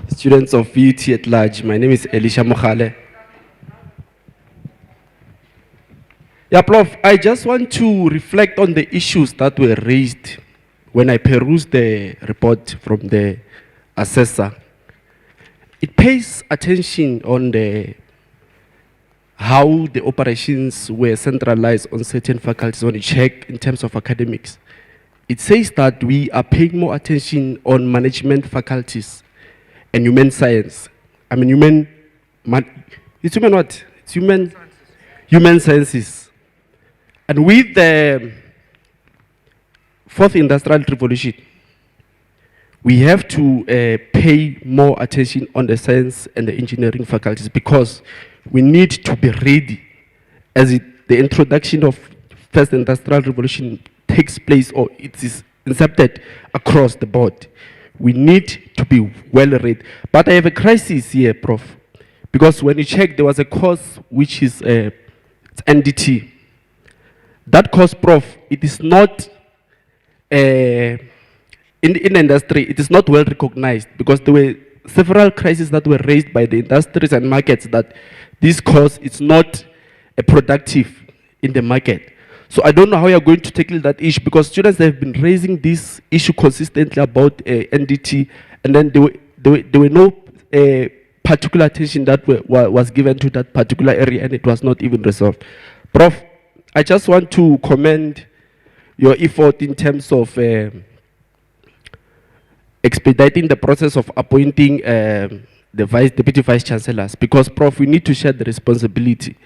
Students of VUT at large, my name is Elisha Mokhale. Yeah, Prof, I just want to reflect on the issues that were raised when I perused the report from the assessor. It pays attention on how the operations were centralized on certain faculties when you check in terms of academics. It says that we are paying more attention on management faculties and human science. I mean, it's human what? It's human sciences. And with the 4th Industrial Revolution, we have to pay more attention on the science and the engineering faculties, because we need to be ready as the introduction of 1st Industrial Revolution takes place, or it is incepted across the board. We need to be well ready. But I have a crisis here, Prof, because when you check, there was a course which is it's NDT. That course, Prof, it is not in the industry, it is not well recognized, because there were several crises that were raised by the industries and markets that this course is not productive in the market. So I don't know how you're going to tackle that issue, because students have been raising this issue consistently about NDT, and then there were no particular attention that was given to that particular area, and it was not even resolved. Prof, I just want to commend your effort in terms of expediting the process of appointing the deputy vice chancellors, because, Prof, we need to share the responsibility,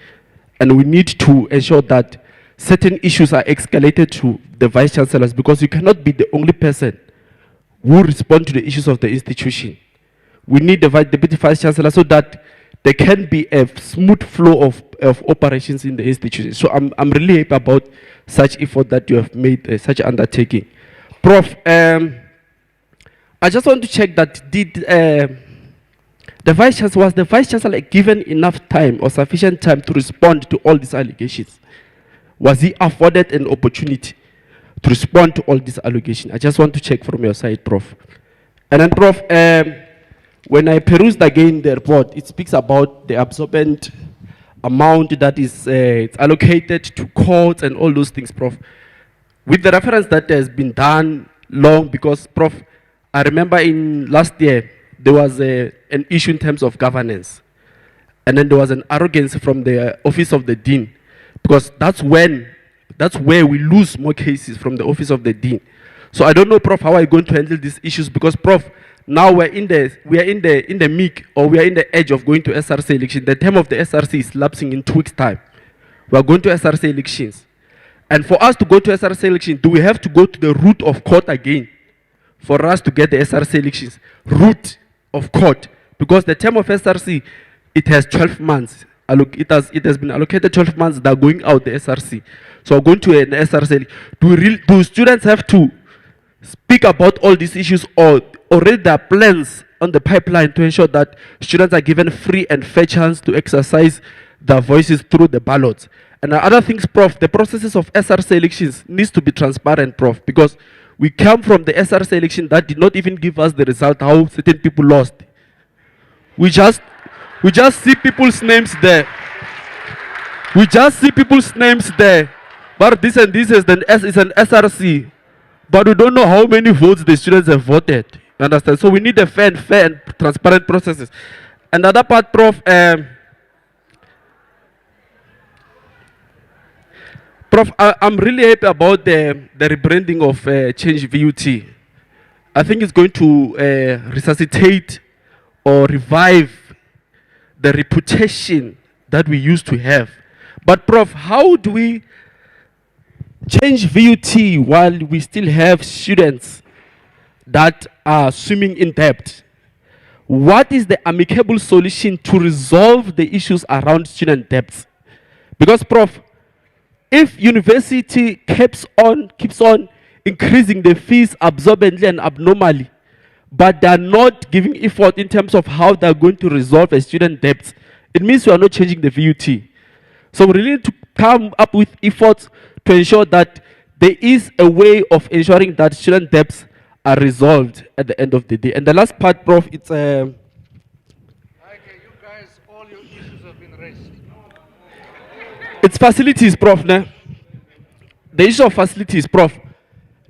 and we need to ensure that certain issues are escalated to the vice chancellors, because you cannot be the only person who respond to the issues of the institution. We need the deputy vice chancellor so that there can be a smooth flow of operations in the institution. So I'm really happy about such effort that you have made, such undertaking. Prof, I just want to check that was the vice chancellor given enough time or sufficient time to respond to all these allegations? Was he afforded an opportunity to respond to all this allegation. I just want to check from your side, Prof. And then, Prof, when I perused again the report, it speaks about the absorbent amount that is it's allocated to courts and all those things, Prof. With the reference that has been done long, because, Prof, I remember in last year, there was an issue in terms of governance. And then there was an arrogance from the office of the dean, because that's where we lose more cases from the office of the dean. So I don't know, Prof, how are you going to handle these issues? Because, Prof, now we are in the meek, or we are in the edge of going to SRC election. The term of the SRC is lapsing in 2 weeks' time. We are going to SRC elections. And for us to go to SRC election, do we have to go to the route of court again for us to get the SRC elections? Route of court. Because the term of SRC, it has 12 months. It has been allocated 12 months that are going out the SRC. So we're going to an SRC. Do students have to speak about all these issues, or already there are plans on the pipeline to ensure that students are given free and fair chance to exercise their voices through the ballots? And other things, Prof, the processes of SRC elections needs to be transparent, Prof, because we come from the SRC election that did not even give us the result how certain people lost. We just see people's names there. We just see people's names there. But this and this is an SRC. But we don't know how many votes the students have voted. You understand? So we need a fair and transparent processes. And the other part, Prof, Prof, I'm really happy about the rebranding of Change VUT. I think it's going to resuscitate or revive the reputation that we used to have. But, Prof, how do we change VUT while we still have students that are swimming in debt? What is the amicable solution to resolve the issues around student debts? Because, Prof, if university keeps on increasing the fees absorbently and abnormally, but they're not giving effort in terms of how they're going to resolve the student debts, it means we are not changing the VUT. So we really need to come up with efforts to ensure that there is a way of ensuring that student debts are resolved at the end of the day. And the last part, Prof, it's Okay, you guys, all your issues have been raised. it's facilities, Prof. The issue of facilities, Prof.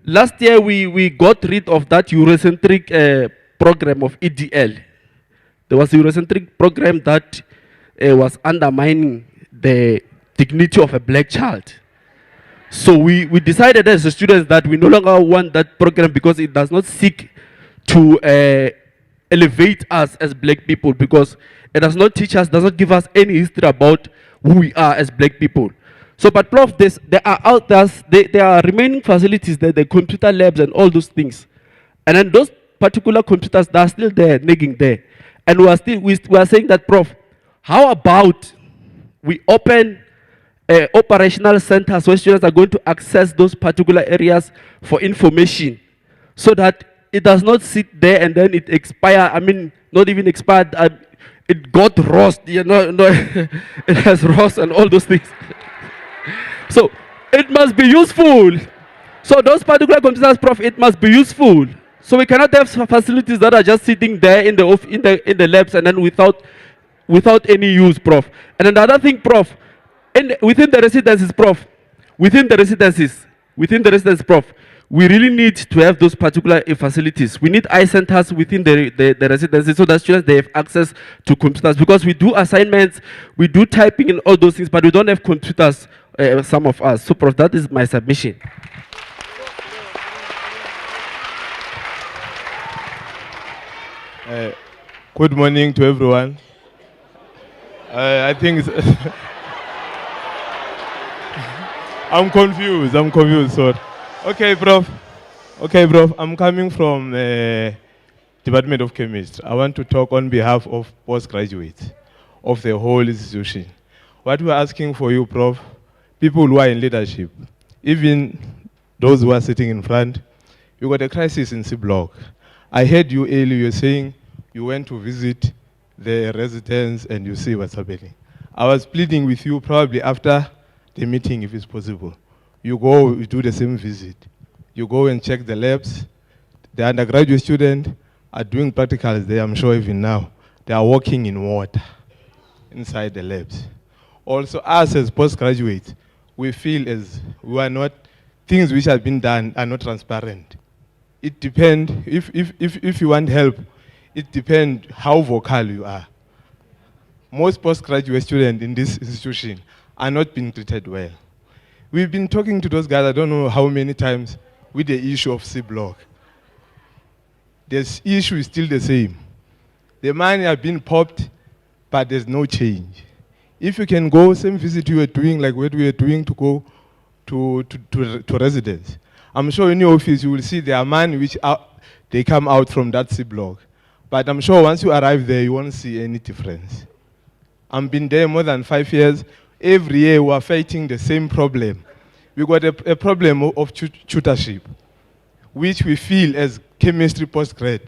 Last year, we got rid of that Eurocentric program of EDL. There was a Eurocentric program that was undermining the dignity of a black child. So we decided as the students that we no longer want that program because it does not seek to elevate us as black people, because it does not teach us, does not give us any history about who we are as black people. So, but Prof, there are remaining facilities there, the computer labs and all those things. And then those particular computers that are still there, nagging there. And we are saying that, Prof, how about we open operational centers where students are going to access those particular areas for information, so that it does not sit there and then it expire. I mean, not even expired. It got rust, you know, it has rust and all those things. So it must be useful. So those particular computers, Prof, it must be useful. So we cannot have facilities that are just sitting there in the labs and then without any use, Prof. And then the other thing, Prof, within the residences, Prof, within the residences, Prof, we really need to have those particular facilities. We need eye centers within the residences so that students, they have access to computers, because we do assignments, we do typing and all those things, but we don't have computers, some of us. So, Prof, that is my submission. Good morning to everyone. I think it's I'm confused, sorry. Okay, Prof. I'm coming from Department of Chemistry. I want to talk on behalf of postgraduates of the whole institution. What we're asking for you, Prof, people who are in leadership, even those who are sitting in front, you got a crisis in C Block. I heard you earlier, you were saying you went to visit the residents and you see what's happening. I was pleading with you probably after the meeting, if it's possible. You go, you do the same visit. You go and check the labs. The undergraduate students are doing practicals there, I'm sure even now. They are working in water inside the labs. Also, us as postgraduates, we feel as we are not, things which have been done are not transparent. It depends, if you want help, it depends how vocal you are. Most postgraduate students in this institution are not being treated well. We've been talking to those guys, I don't know how many times, with the issue of C-block. This issue is still the same. The money has been popped, but there's no change. If you can go, same visit you were doing, like what we were doing to go to residents. I'm sure in your office you will see there are money which they come out from that C-block. But I'm sure once you arrive there, you won't see any difference. I've been there more than 5 years. Every year we are fighting the same problem. We got a problem of tutorship, which we feel as chemistry postgrad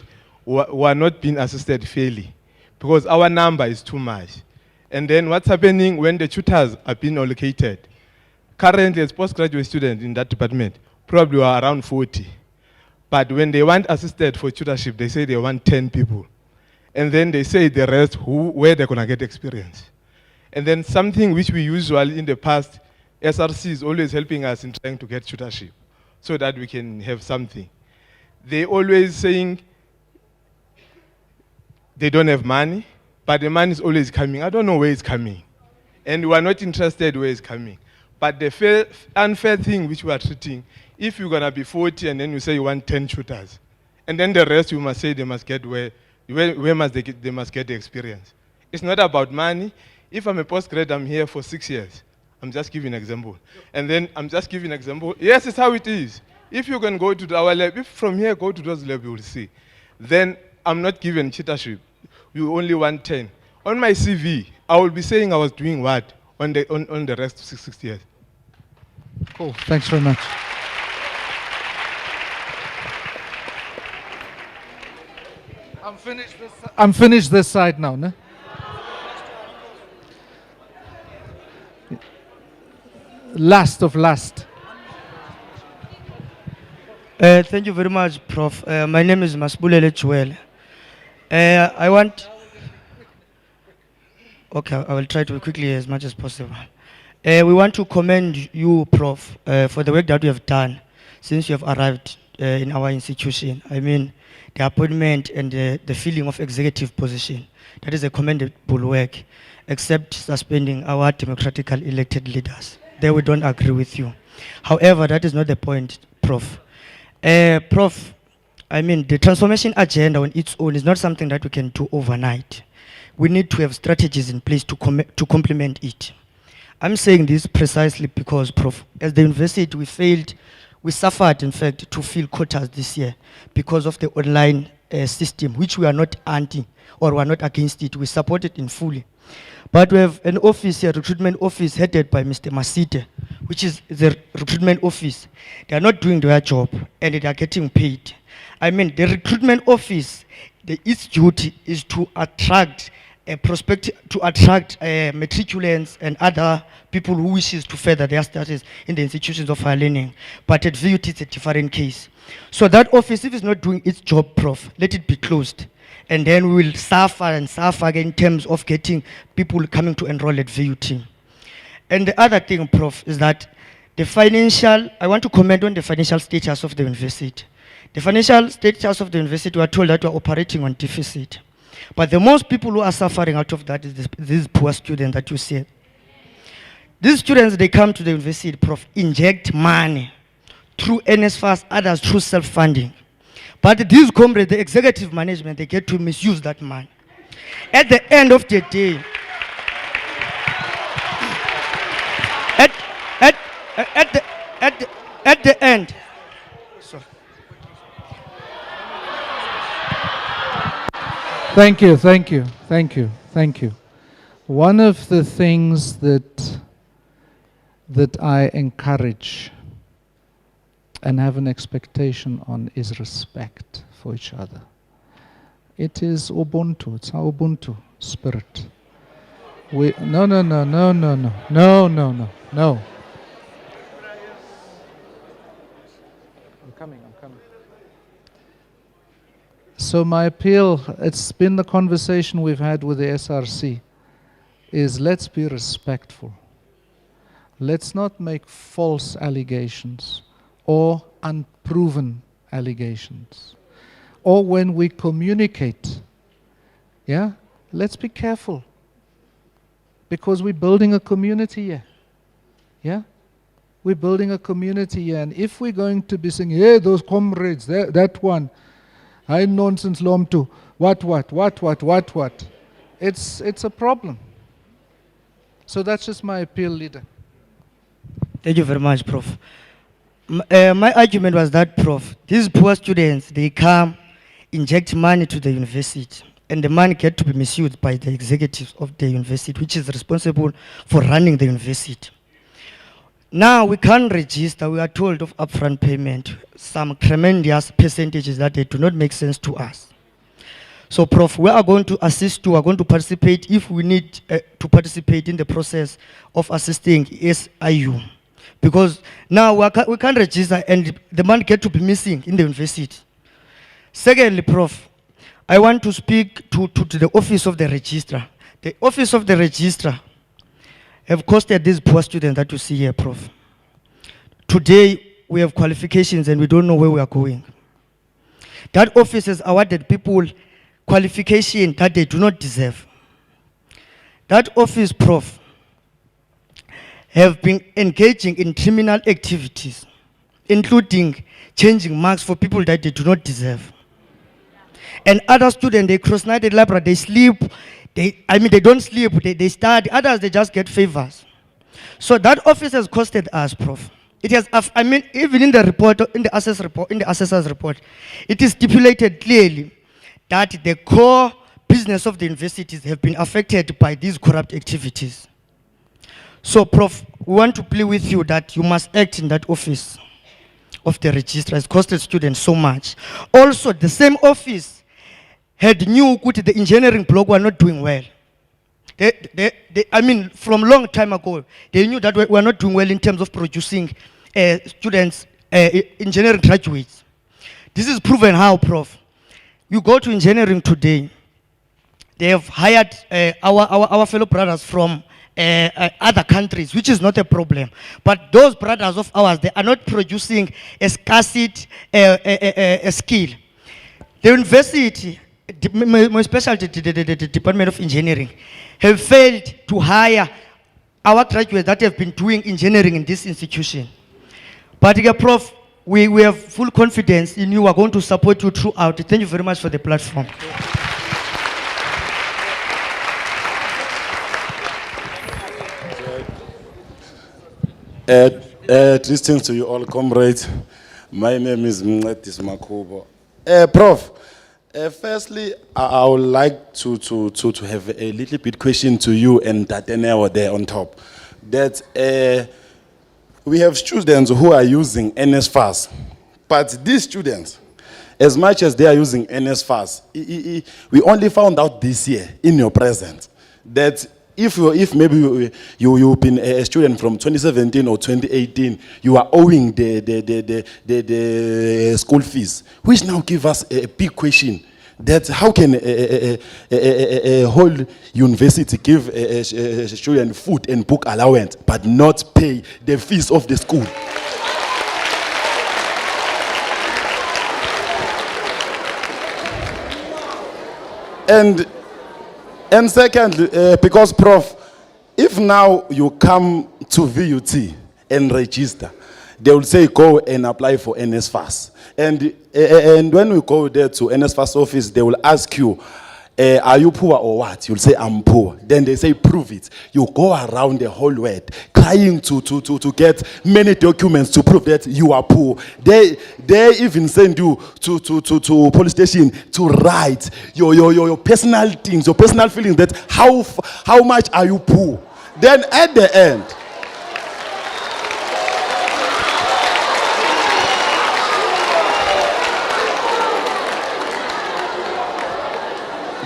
we are not being assisted fairly because our number is too much. And then what's happening when the tutors are being allocated? Currently, as postgraduate students in that department, probably are around 40. But when they want assisted for tutorship, they say they want 10 people. And then they say the rest, where they're gonna get experience. And then something which we usually in the past, SRC is always helping us in trying to get tutorship so that we can have something. They always saying they don't have money, but the money is always coming. I don't know where it's coming. And we are not interested where it's coming. But the unfair thing which we are treating, if you're gonna be 40 and then you say you want 10 tutors, and then the rest you must say they must get where must they get, they must get the experience. It's not about money. If I'm a postgrad, I'm here for 6 years. I'm just giving an example. And then I'm just giving an example. Yes, it's how it is. If you can go to our lab, if from here go to those labs, you will see. Then I'm not given tutorship. You only want 10. On my CV, I will be saying I was doing what on the rest of 6 years. Cool. Thanks very much. I'm finished this side now, no? Last of last. Thank you very much, Prof. My name is Masbulele Chwele. I want... Okay, I will try to be quickly as much as possible. We want to commend you, Prof, for the work that you have done since you have arrived in our institution. I mean, the appointment and the filling of executive position. That is a commendable work, except suspending our democratically elected leaders. There we don't agree with you. However, that is not the point, Prof. Prof, I mean, the transformation agenda on its own is not something that we can do overnight. We need to have strategies in place to complement it. I'm saying this precisely because, Prof, as the university, we suffered, in fact, to fill quotas this year because of the online system, which we are not anti or we are not against it. We support it in fully. But we have an office here, recruitment office, headed by Mr. Masite, which is the recruitment office. They are not doing their job, and they are getting paid. I mean, the recruitment office, its duty is to attract matriculants and other people who wishes to further their studies in the institutions of higher learning. But at VUT, it's a different case. So that office, if it's not doing its job, Prof, let it be closed. And then we will suffer and suffer again in terms of getting people coming to enroll at VUT. And the other thing, Prof, is that I want to comment on the financial status of the university. The financial status of the university, we are told that we are operating on deficit. But the most people who are suffering out of that is these poor students that you see. These students, they come to the university, Prof, inject money through NSFAS, others through self-funding. But these comrades, the executive management, they get to misuse that money. At the end of the day, at the end, sorry. Thank you. One of the things that I encourage and have an expectation on is respect for each other. It is Ubuntu, it's our Ubuntu spirit. No. coming. So my appeal, it's been the conversation we've had with the SRC, is let's be respectful. Let's not make false allegations or unproven allegations. Or when we communicate, yeah, let's be careful. Because we're building a community here. Yeah? We're building a community here. And if we're going to be saying, hey, those comrades, that one, I nonsense lomtu, what, it's a problem. So that's just my appeal, leader. Thank you very much, Prof. My argument was that, Prof, these poor students, they come, inject money to the university, and the money get to be misused by the executives of the university, which is responsible for running the university. Now we can't register, we are told of upfront payment, some tremendous percentages that they do not make sense to us. So, Prof, we are going to assist you, we are going to participate if we need to participate in the process of assisting SIU. Because now we can't register and the money get to be missing in the university. Secondly, Prof, I want to speak to the office of the registrar. The office of the registrar have costed these poor students that you see here, Prof. Today, we have qualifications and we don't know where we are going. That office has awarded people qualification that they do not deserve. That office, Prof, have been engaging in criminal activities, including changing marks for people that they do not deserve. And other students, they cross-night the library, they sleep, they don't sleep, they study, others, they just get favors. So that office has costed us, Prof. It has, even in the report, in the assessor's report, it is stipulated clearly that the core business of the universities have been affected by these corrupt activities. So, Prof, we want to plead with you that you must act in that office of the registrar. It's costed students so much. Also, the same office had knew that the engineering block were not doing well. From long time ago, they knew that we were not doing well in terms of producing students, engineering graduates. This is proven how, Prof. You go to engineering today, they have hired our fellow brothers from other countries, which is not a problem. But those brothers of ours, they are not producing a scarcity skill. The university, more especially the Department of Engineering, have failed to hire our graduates that have been doing engineering in this institution. But, Prof, we have full confidence in you. We are going to support you throughout. Thank you very much for the platform. Greetings to you all, comrades. My name is Mnqedis Makubo. Prof, firstly, I would like to have a little bit question to you and Tatenewa there on top. That we have students who are using NSFAS, but these students, as much as they are using NSFAS, we only found out this year in your presence that if maybe you've been a student from 2017 or 2018, you are owing the school fees, which now give us a big question. That how can a whole university give a student food and book allowance but not pay the fees of the school? And secondly, because Prof, if now you come to VUT and register, they will say go and apply for NSFAS. And when we go there to NSFAS office, they will ask you, are you poor or what? You'll say, I'm poor. Then they say, prove it. You go around the whole world trying to get many documents to prove that you are poor. They even send you to police station to write your personal things, your personal feelings, that how much are you poor. Then at the end,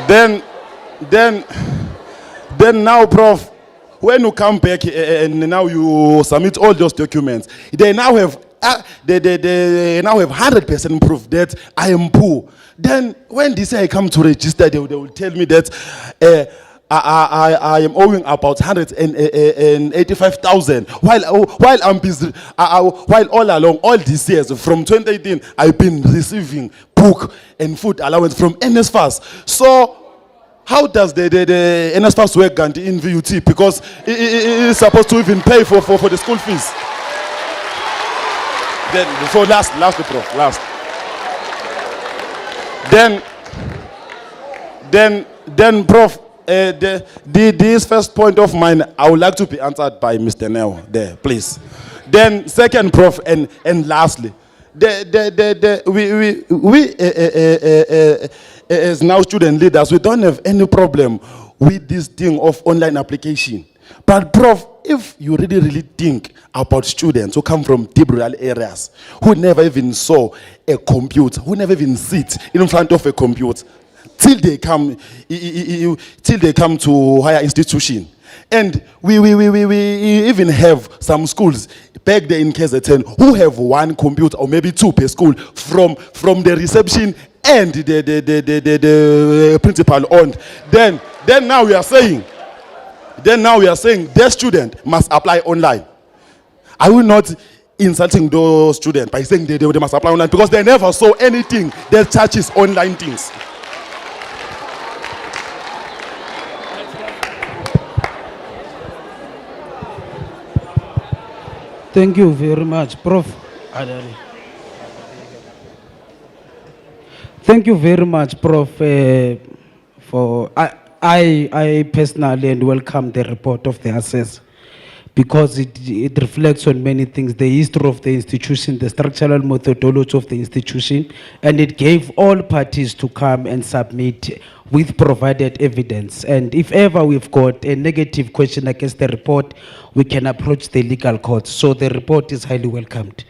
then now, Prof, when you come back and now you submit all those documents, they now have they now have 100% proof that I am poor. Then when they say I come to register, they will tell me that I am owing about 185,000. While I'm busy, while all along all these years from 2018, I've been receiving book and food allowance from NSFAS. So how does the NSFAS work in VUT? Because it is supposed to even pay for the school fees. Then, so last, Prof, last. Then, Prof, this first point of mine, I would like to be answered by Mr. Neo there, please. Then, second, Prof, and lastly, we as now student leaders, we don't have any problem with this thing of online application. But Prof, if you really think about students who come from deep rural areas, who never even saw a computer, who never even sit in front of a computer, till they come to higher institution. And we even have some schools back there in KZN who have one computer or maybe two per school from the reception and the principal owned. Then now we are saying their student must apply online. Are we not insulting those students by saying they must apply online because they never saw anything that touches online things? Thank you very much, Prof. Adari. Thank you very much, Prof. For I personally and welcome the report of the Assessor because it reflects on many things, the history of the institution, the structural methodology of the institution, and it gave all parties to come and submit with provided evidence. And if ever we've got a negative question against the report, we can approach the legal courts. So the report is highly welcomed.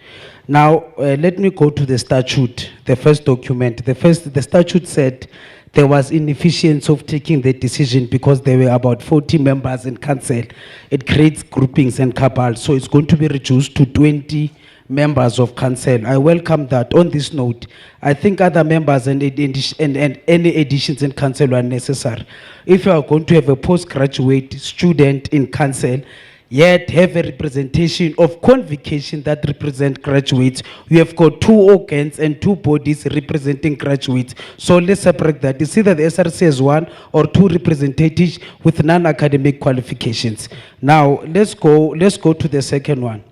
Now, let me go to the statute, the first document. The statute said there was inefficiency of taking the decision because there were about 40 members in council. It creates groupings and cabals, so it's going to be reduced to 20 members of council. I welcome that. On this note, I think other members and any additions in council are necessary. If you are going to have a postgraduate student in council, yet have a representation of convocation that represent graduates. We have got 2 organs and 2 bodies representing graduates. So let's separate that. You see that the SRC has 1 or 2 representatives with non-academic qualifications. Now let's go to the second one.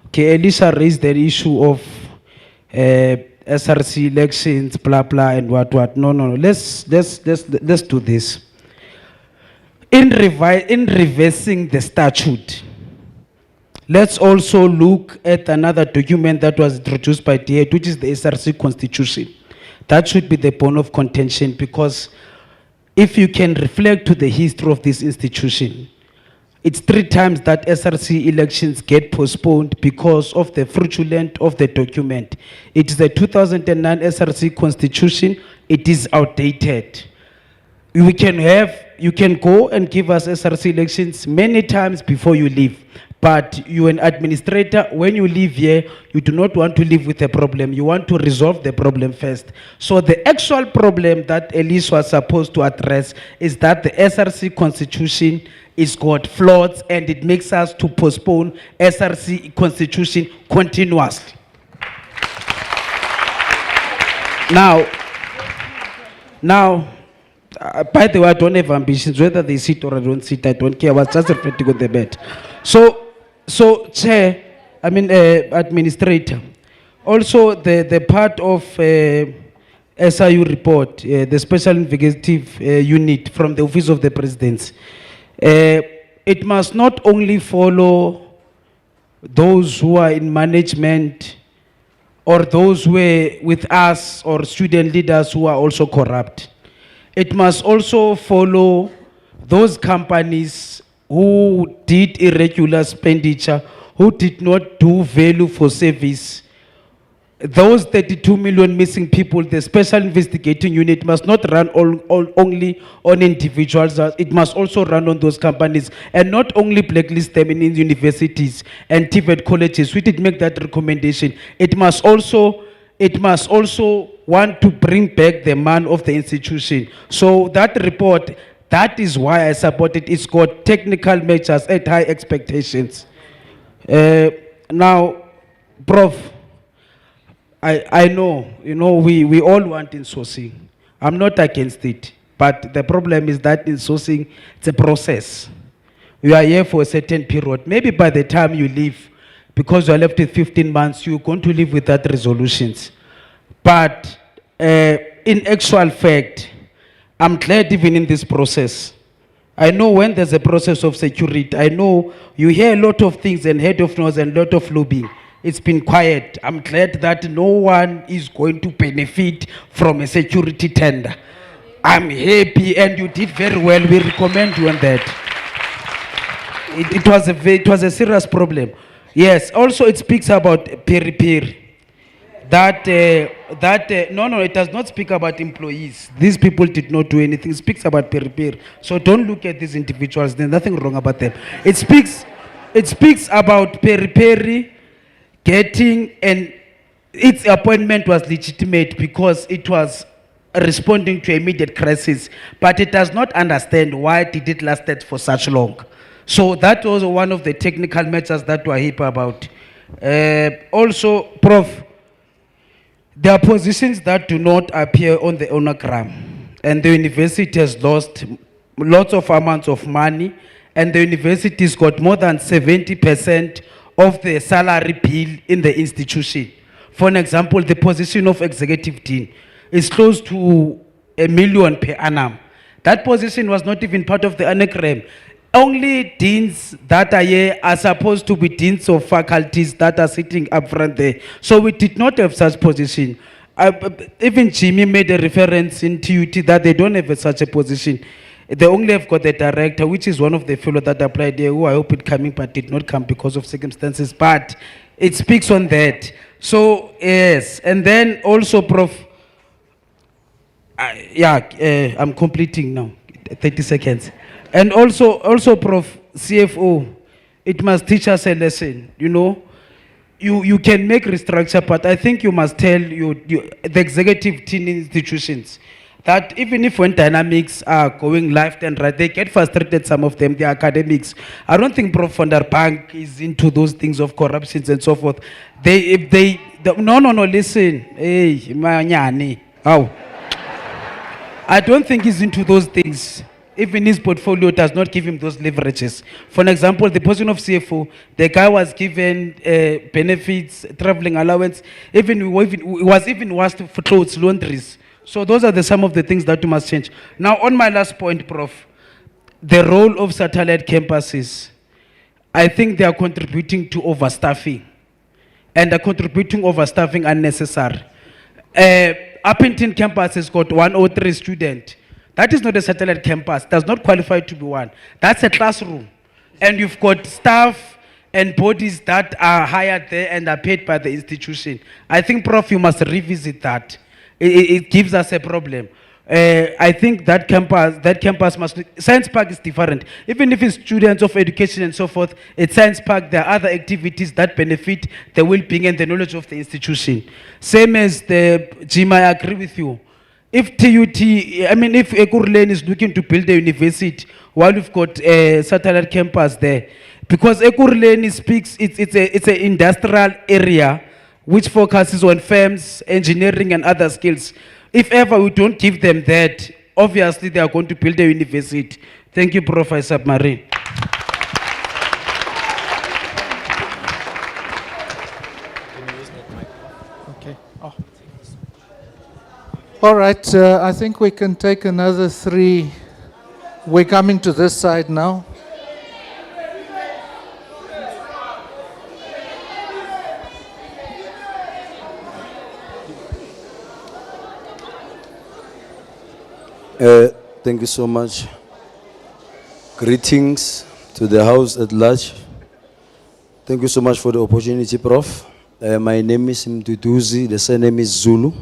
Okay, Elisha raised the issue of SRC elections, blah blah, and what. No. Let's do this. In reversing the statute, let's also look at another document that was introduced by DA, which is the SRC Constitution. That should be the bone of contention, because if you can reflect to the history of this institution, it's 3 times that SRC elections get postponed because of the fraudulent of the document. It is the 2009 SRC Constitution. It is outdated. You can go and give us SRC elections many times before you leave. But you're an administrator, when you leave here, you do not want to live with a problem. You want to resolve the problem first. So the actual problem that Elise was supposed to address is that the SRC Constitution is got flaws and it makes us to postpone SRC Constitution continuously. Now, by the way, I don't have ambitions, whether they sit or I don't sit, I don't care. I was just reflecting on the bed. So Chair, Administrator, also the part of SIU report, the Special Investigative Unit from the Office of the Presidency, it must not only follow those who are in management or those who are with us or student leaders who are also corrupt. It must also follow those companies who did irregular expenditure, who did not do value for service, those 32 million missing people, the special investigating unit must not run only on individuals, it must also run on those companies, and not only blacklist them in universities and TVET colleges. We did make that recommendation. It must also want to bring back the man of the institution. So that report, that is why I support it. It's got technical measures at high expectations. Now, Prof, I know, we all want insourcing. I'm not against it, but the problem is that insourcing, it's a process. You are here for a certain period. Maybe by the time you leave, because you are left with 15 months, you're going to live without resolutions. But in actual fact, I'm glad even in this process. I know when there's a process of security, I know you hear a lot of things and head of noise and a lot of lobbying. It's been quiet. I'm glad that no one is going to benefit from a security tender. I'm happy, and you did very well. We recommend you on that. It was a serious problem. Yes, also it speaks about peri-peri. No, it does not speak about employees. These people did not do anything. It speaks about peri-peri. So don't look at these individuals. There's nothing wrong about them. It speaks about peri-peri getting, and its appointment was legitimate because it was responding to immediate crisis, but it does not understand why did it lasted for such long. So that was one of the technical measures that we are happy about. Also, Prof, there are positions that do not appear on the onogram, and the university has lost lots of amounts of money, and the university's got more than 70% of the salary bill in the institution. For an example, the position of executive dean is close to $1 million per annum. That position was not even part of the anagram. Only deans that are here are supposed to be deans of faculties that are sitting up front there. So we did not have such position. Even Jimmy made a reference in TUT that they don't have such a position. They only have got the director, which is one of the fellows that applied there, who I hope it coming, but did not come because of circumstances. But it speaks on that. So, yes. And then also, Prof, I'm completing now, 30 seconds. And also, Prof, CFO, it must teach us a lesson, You can make restructure, but I think you must tell the executive team institutions that even if when dynamics are going left and right, they get frustrated, some of them, the academics. I don't think Prof. van der Bank is into those things of corruptions and so forth. Listen. Hey, manyani. How? I don't think he's into those things. Even his portfolio does not give him those leverages. For an example, the position of CFO, the guy was given benefits, traveling allowance, he was even washed for clothes, laundries. So those are some of the things that you must change. Now, on my last point, Prof, the role of satellite campuses, I think they are contributing to overstaffing, and are contributing overstaffing unnecessary. Uppington campus has got 103 students. That is not a satellite campus, does not qualify to be one. That's a classroom. And you've got staff and bodies that are hired there and are paid by the institution. I think, Prof, you must revisit that. It gives us a problem. I think that campus must, Science Park is different. Even if it's students of education and so forth, at Science Park, there are other activities that benefit the well-being and the knowledge of the institution. Same as the gym, I agree with you. If if Ekurhuleni is looking to build a university, while we've got a satellite campus there, because Ekurhuleni speaks, it's an industrial area which focuses on firms, engineering and other skills. If ever we don't give them that, obviously they are going to build a university. Thank you, Professor Submarine. Okay. Oh. All right, I think we can take another 3. We're coming to this side now. Thank you so much. Greetings to the house at large. Thank you so much for the opportunity, Prof. My name is Mduduzi, the surname is Zulu.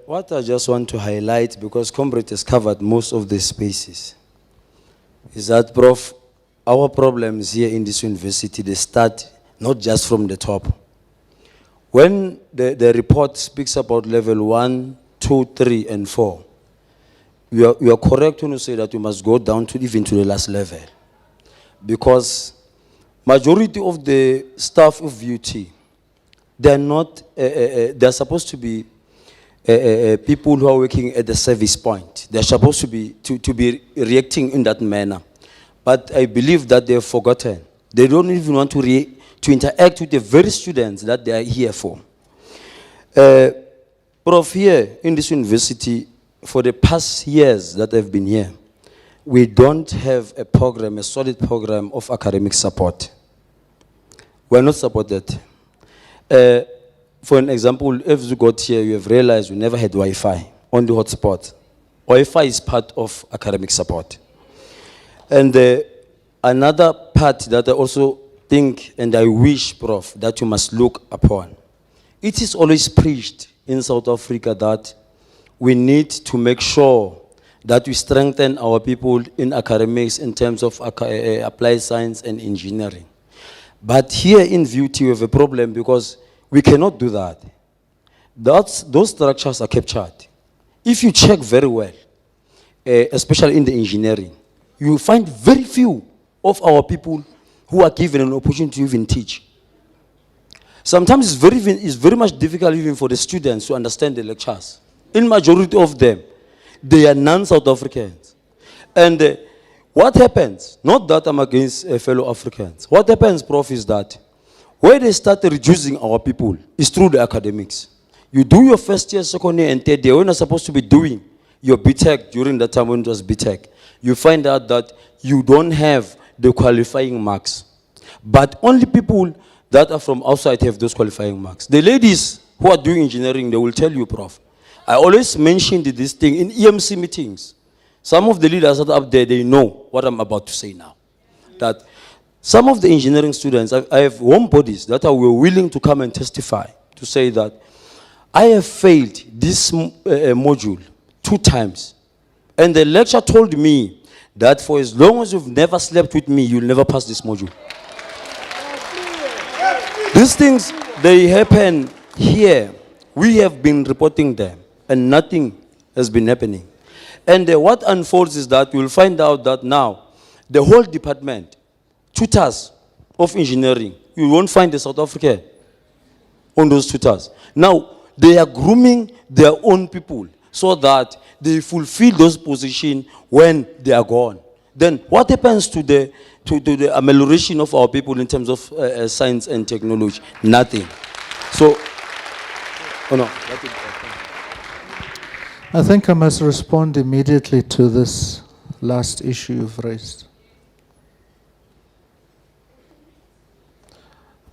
What I just want to highlight, because Comrade has covered most of the spaces, is that, Prof, our problems here in this university, they start not just from the top. When the report speaks about level 1, 2, 3, and 4, you are correct when you say that you must go down to even to the last level. Because majority of the staff of VUT, they're not, they're supposed to be people who are working at the service point. They're supposed to be reacting in that manner. But I believe that they've forgotten. They don't even want to interact with the very students that they are here for. Prof, here in this university, for the past years that I've been here, we don't have a program, a solid program of academic support. We're not supported. For an example, if you got here, you have realized we never had Wi-Fi, only hotspot. Wi-Fi is part of academic support. And another part that I also think, and I wish, Prof, that you must look upon. It is always preached in South Africa that we need to make sure that we strengthen our people in academics in terms of applied science and engineering. But here in VUT, we have a problem because we cannot do that. Those structures are captured. If you check very well, especially in the engineering, you will find very few of our people who are given an opportunity to even teach. Sometimes it's very much difficult even for the students to understand the lectures. In majority of them, they are non-South Africans. And what happens, not that I'm against fellow Africans, what happens, Prof, is that where they start reducing our people is through the academics. You do your first year, second year, and third year, when you're supposed to be doing your BTech during the time when it was BTech, you find out that you don't have the qualifying marks. But only people that are from outside have those qualifying marks. The ladies who are doing engineering, they will tell you, Prof. I always mentioned this thing in EMC meetings. Some of the leaders that are up there, they know what I'm about to say now. That some of the engineering students, I have home bodies that were willing to come and testify to say that I have failed this module 2 times. And the lecturer told me that for as long as you've never slept with me, you'll never pass this module. These things, they happen here. We have been reporting them, and nothing has been happening. And what unfolds is that you'll find out that now, the whole department, tutors of engineering, you won't find a South African on those tutors. Now, they are grooming their own people so that they fulfill those positions when they are gone. Then what happens to the amelioration of our people in terms of science and technology? Nothing. So, oh no. I think I must respond immediately to this last issue you've raised.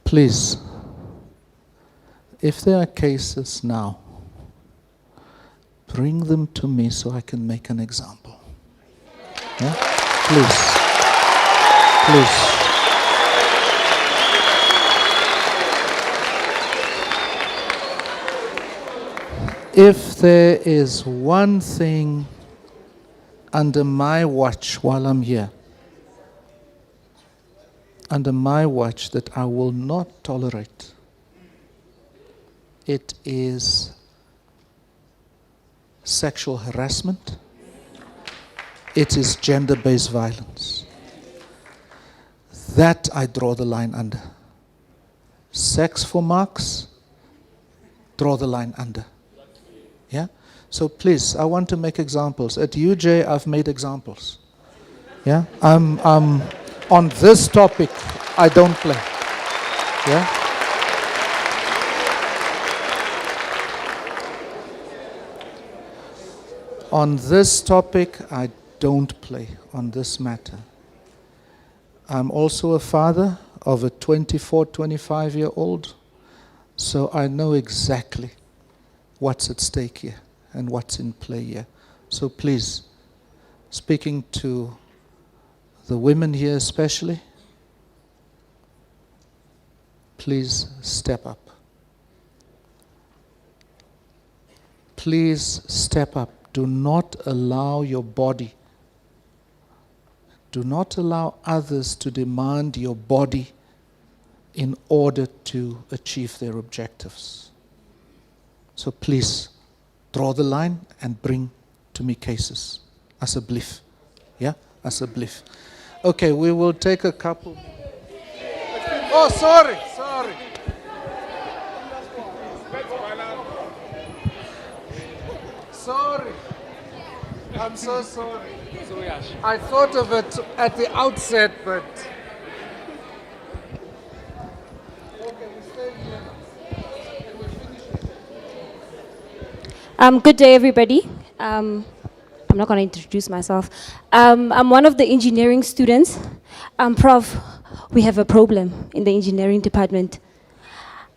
Please, if there are cases now, bring them to me so I can make an example. Yeah? Please. Please. If there is one thing under my watch while I'm here, under my watch that I will not tolerate, it is sexual harassment, it is gender-based violence. That I draw the line under. Sex for marks, draw the line under. Yeah? So please, I want to make examples. At UJ, I've made examples. Yeah? On this topic, I don't play. Yeah? On this topic, I don't play on this matter. I'm also a father of a 24, 25-year-old, so I know exactly what's at stake here and what's in play here. So please, speaking to the women here especially, please step up. Please step up. Do not allow your body, do not allow others to demand your body in order to achieve their objectives. So please, draw the line and bring to me cases. Asseblief. Yeah? Asseblief. Okay, we will take a couple. Oh, sorry. Sorry. I'm so sorry. I thought of it at the outset, but... Good day, everybody. I'm not going to introduce myself. I'm one of the engineering students. Prof, we have a problem in the engineering department.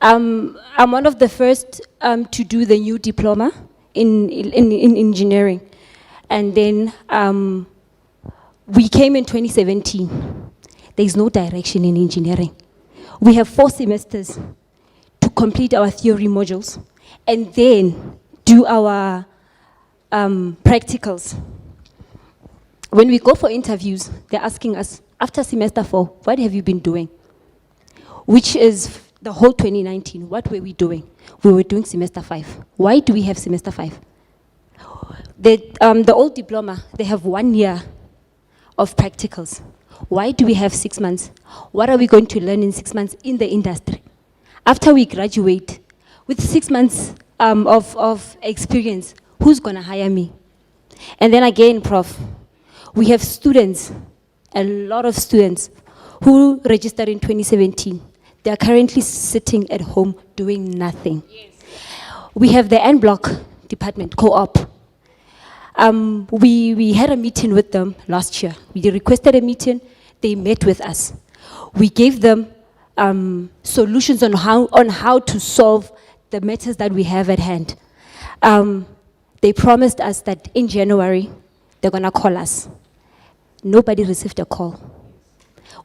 I'm one of the first to do the new diploma in engineering. And then we came in 2017. There's no direction in engineering. We have 4 semesters to complete our theory modules and then do our practicals. When we go for interviews, they're asking us, after semester 4, what have you been doing? Which is the whole 2019. What were we doing? We were doing semester 5. Why do we have semester 5? The old diploma, they have 1 year of practicals. Why do we have 6 months? What are we going to learn in 6 months in the industry? After we graduate, with 6 months of experience, who's going to hire me? And then again, Prof, we have students, a lot of students, who registered in 2017. They are currently sitting at home doing nothing. Yes. We have the N Block department, co-op. We had a meeting with them last year. We requested a meeting. They met with us. We gave them solutions on how to solve the matters that we have at hand. They promised us that in January, they're going to call us. Nobody received a call.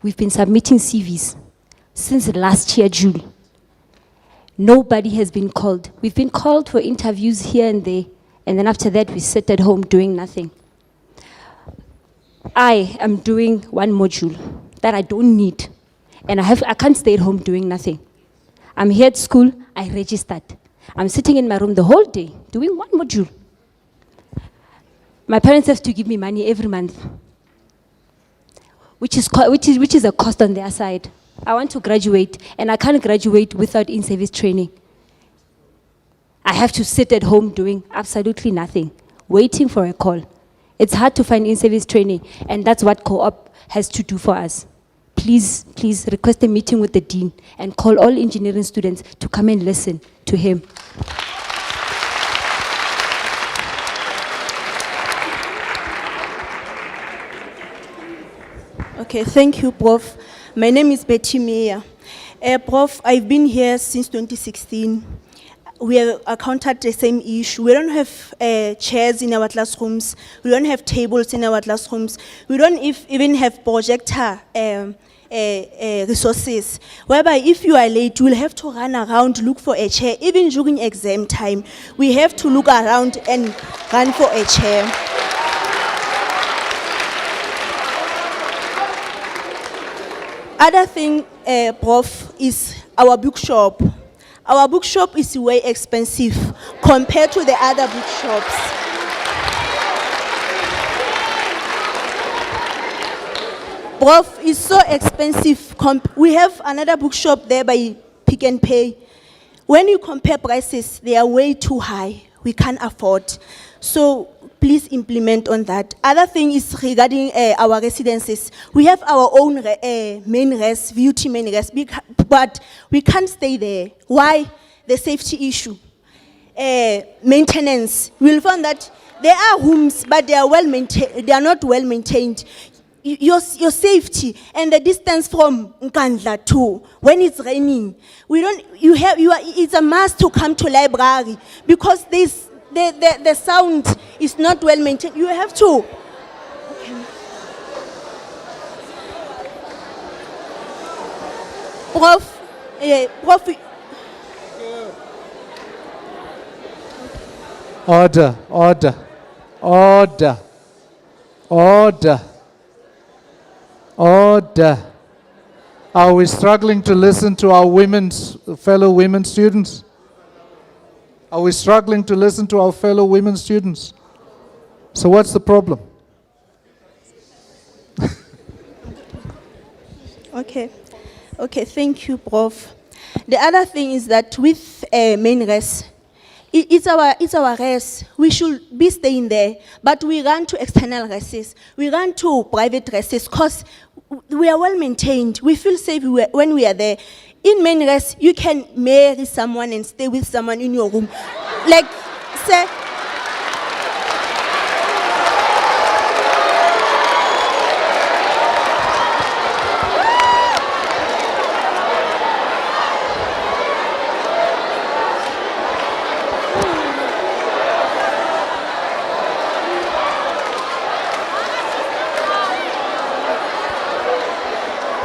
We've been submitting CVs since last year, June. Nobody has been called. We've been called for interviews here and there, and then after that, we sit at home doing nothing. I am doing 1 module that I don't need, and I can't stay at home doing nothing. I'm here at school, I registered. I'm sitting in my room the whole day doing 1 module. My parents have to give me money every month, which is a cost on their side. I want to graduate, and I can't graduate without in-service training. I have to sit at home doing absolutely nothing, waiting for a call. It's hard to find in-service training, and that's what co-op has to do for us. Please request a meeting with the dean and call all engineering students to come and listen to him. Okay, thank you, Prof. My name is Betty Meyer. Prof, I've been here since 2016. We have encountered the same issue. We don't have chairs in our classrooms. We don't have tables in our classrooms. We don't even have projector resources, whereby if you are late, you will have to run around, look for a chair. Even during exam time, we have to look around and run for a chair. Other thing, Prof, is our bookshop. Our bookshop is way expensive compared to the other bookshops. Prof, it's so expensive. We have another bookshop there by Pick and Pay. When you compare prices, they are way too high. We can't afford. So please implement on that. Other thing is regarding our residences. We have our own main res, VUT main res, but we can't stay there. Why? The safety issue. Maintenance. We'll find that there are rooms, but they are not well maintained. Your safety and the distance from Nkandla to when it's raining, it's a must to come to library because the sound is not well maintained. You have to. Okay. Prof, Prof, Order, order, order, order, order. Are we struggling to listen to our fellow women students? Are we struggling to listen to our fellow women students? So what's the problem? okay. Okay, thank you, Prof. The other thing is that with main res, it's our res. We should be staying there, but we run to external reses. We run to private reses because we are well maintained. We feel safe when we are there. In main res, you can marry someone and stay with someone in your room. Like, say,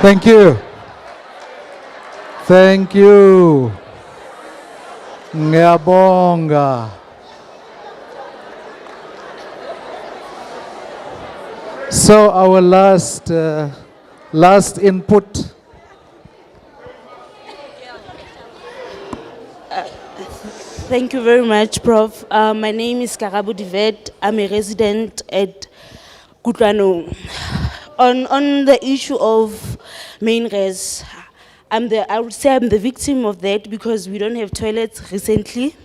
Thank you. Thank you. Ngiyabonga. So our last input. Thank you very much, Prof. My name is Karabu Divet. I'm a resident at Kutlano. On the issue of main res, I would say I'm the victim of that because we don't have toilets recently.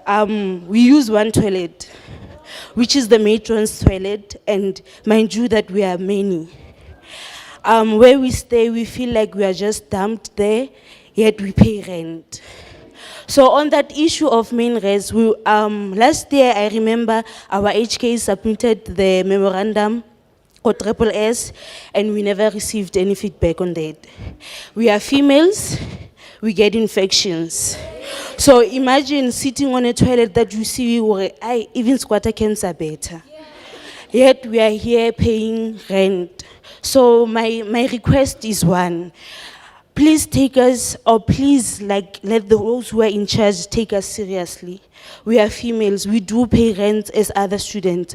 We use one toilet, which is the matron's toilet, and mind you that we are many. Where we stay, we feel like we are just dumped there, yet we pay rent. So on that issue of main res, last year I remember our HK submitted the memorandum or SSS, and we never received any feedback on that. We are females, we get infections. So imagine sitting on a toilet that you see, even squatter cancer better. Yet we are here paying rent. So my request is one. Please take us, or please let those who are in charge take us seriously. We are females, we do pay rent as other students.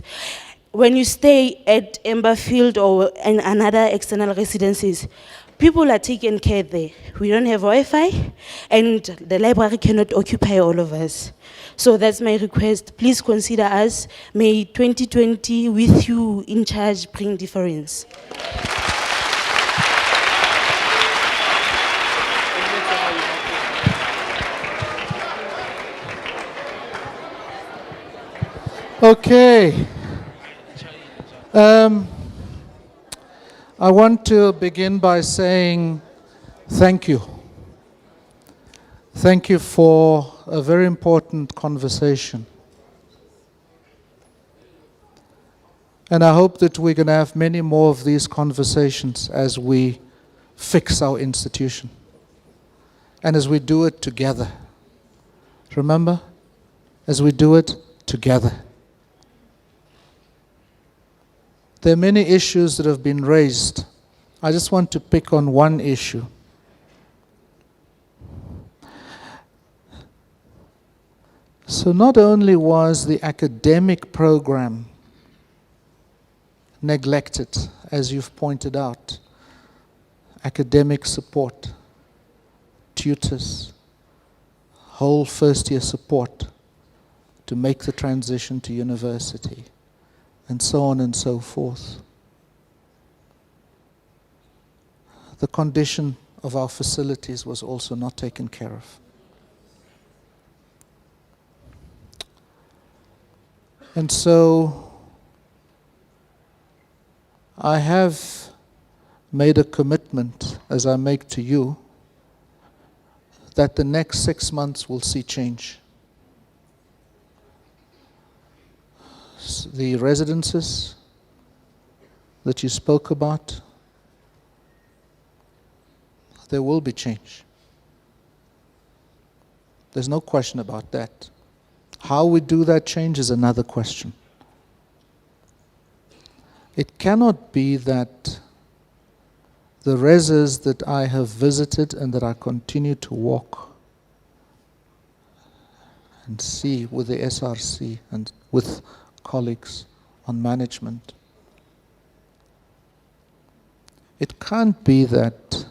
When you stay at Emberfield or in another external residences, people are taken care there. We don't have Wi-Fi, and the library cannot occupy all of us. So that's my request. Please consider us. May 2020, with you in charge, bring difference. Okay. I want to begin by saying thank you. Thank you for a very important conversation. And I hope that we're going to have many more of these conversations as we fix our institution and as we do it together. Remember, as we do it together. There are many issues that have been raised. I just want to pick on one issue. So not only was the academic program neglected, as you've pointed out, academic support, tutors, whole first year support to make the transition to university, and so on and so forth. The condition of our facilities was also not taken care of. And so I have made a commitment, as I make to you, that the next 6 months will see change. The residences that you spoke about, there will be change. There's no question about that. How we do that change is another question. It cannot be that the reses that I have visited and that I continue to walk and see with the SRC and with colleagues on management, it can't be that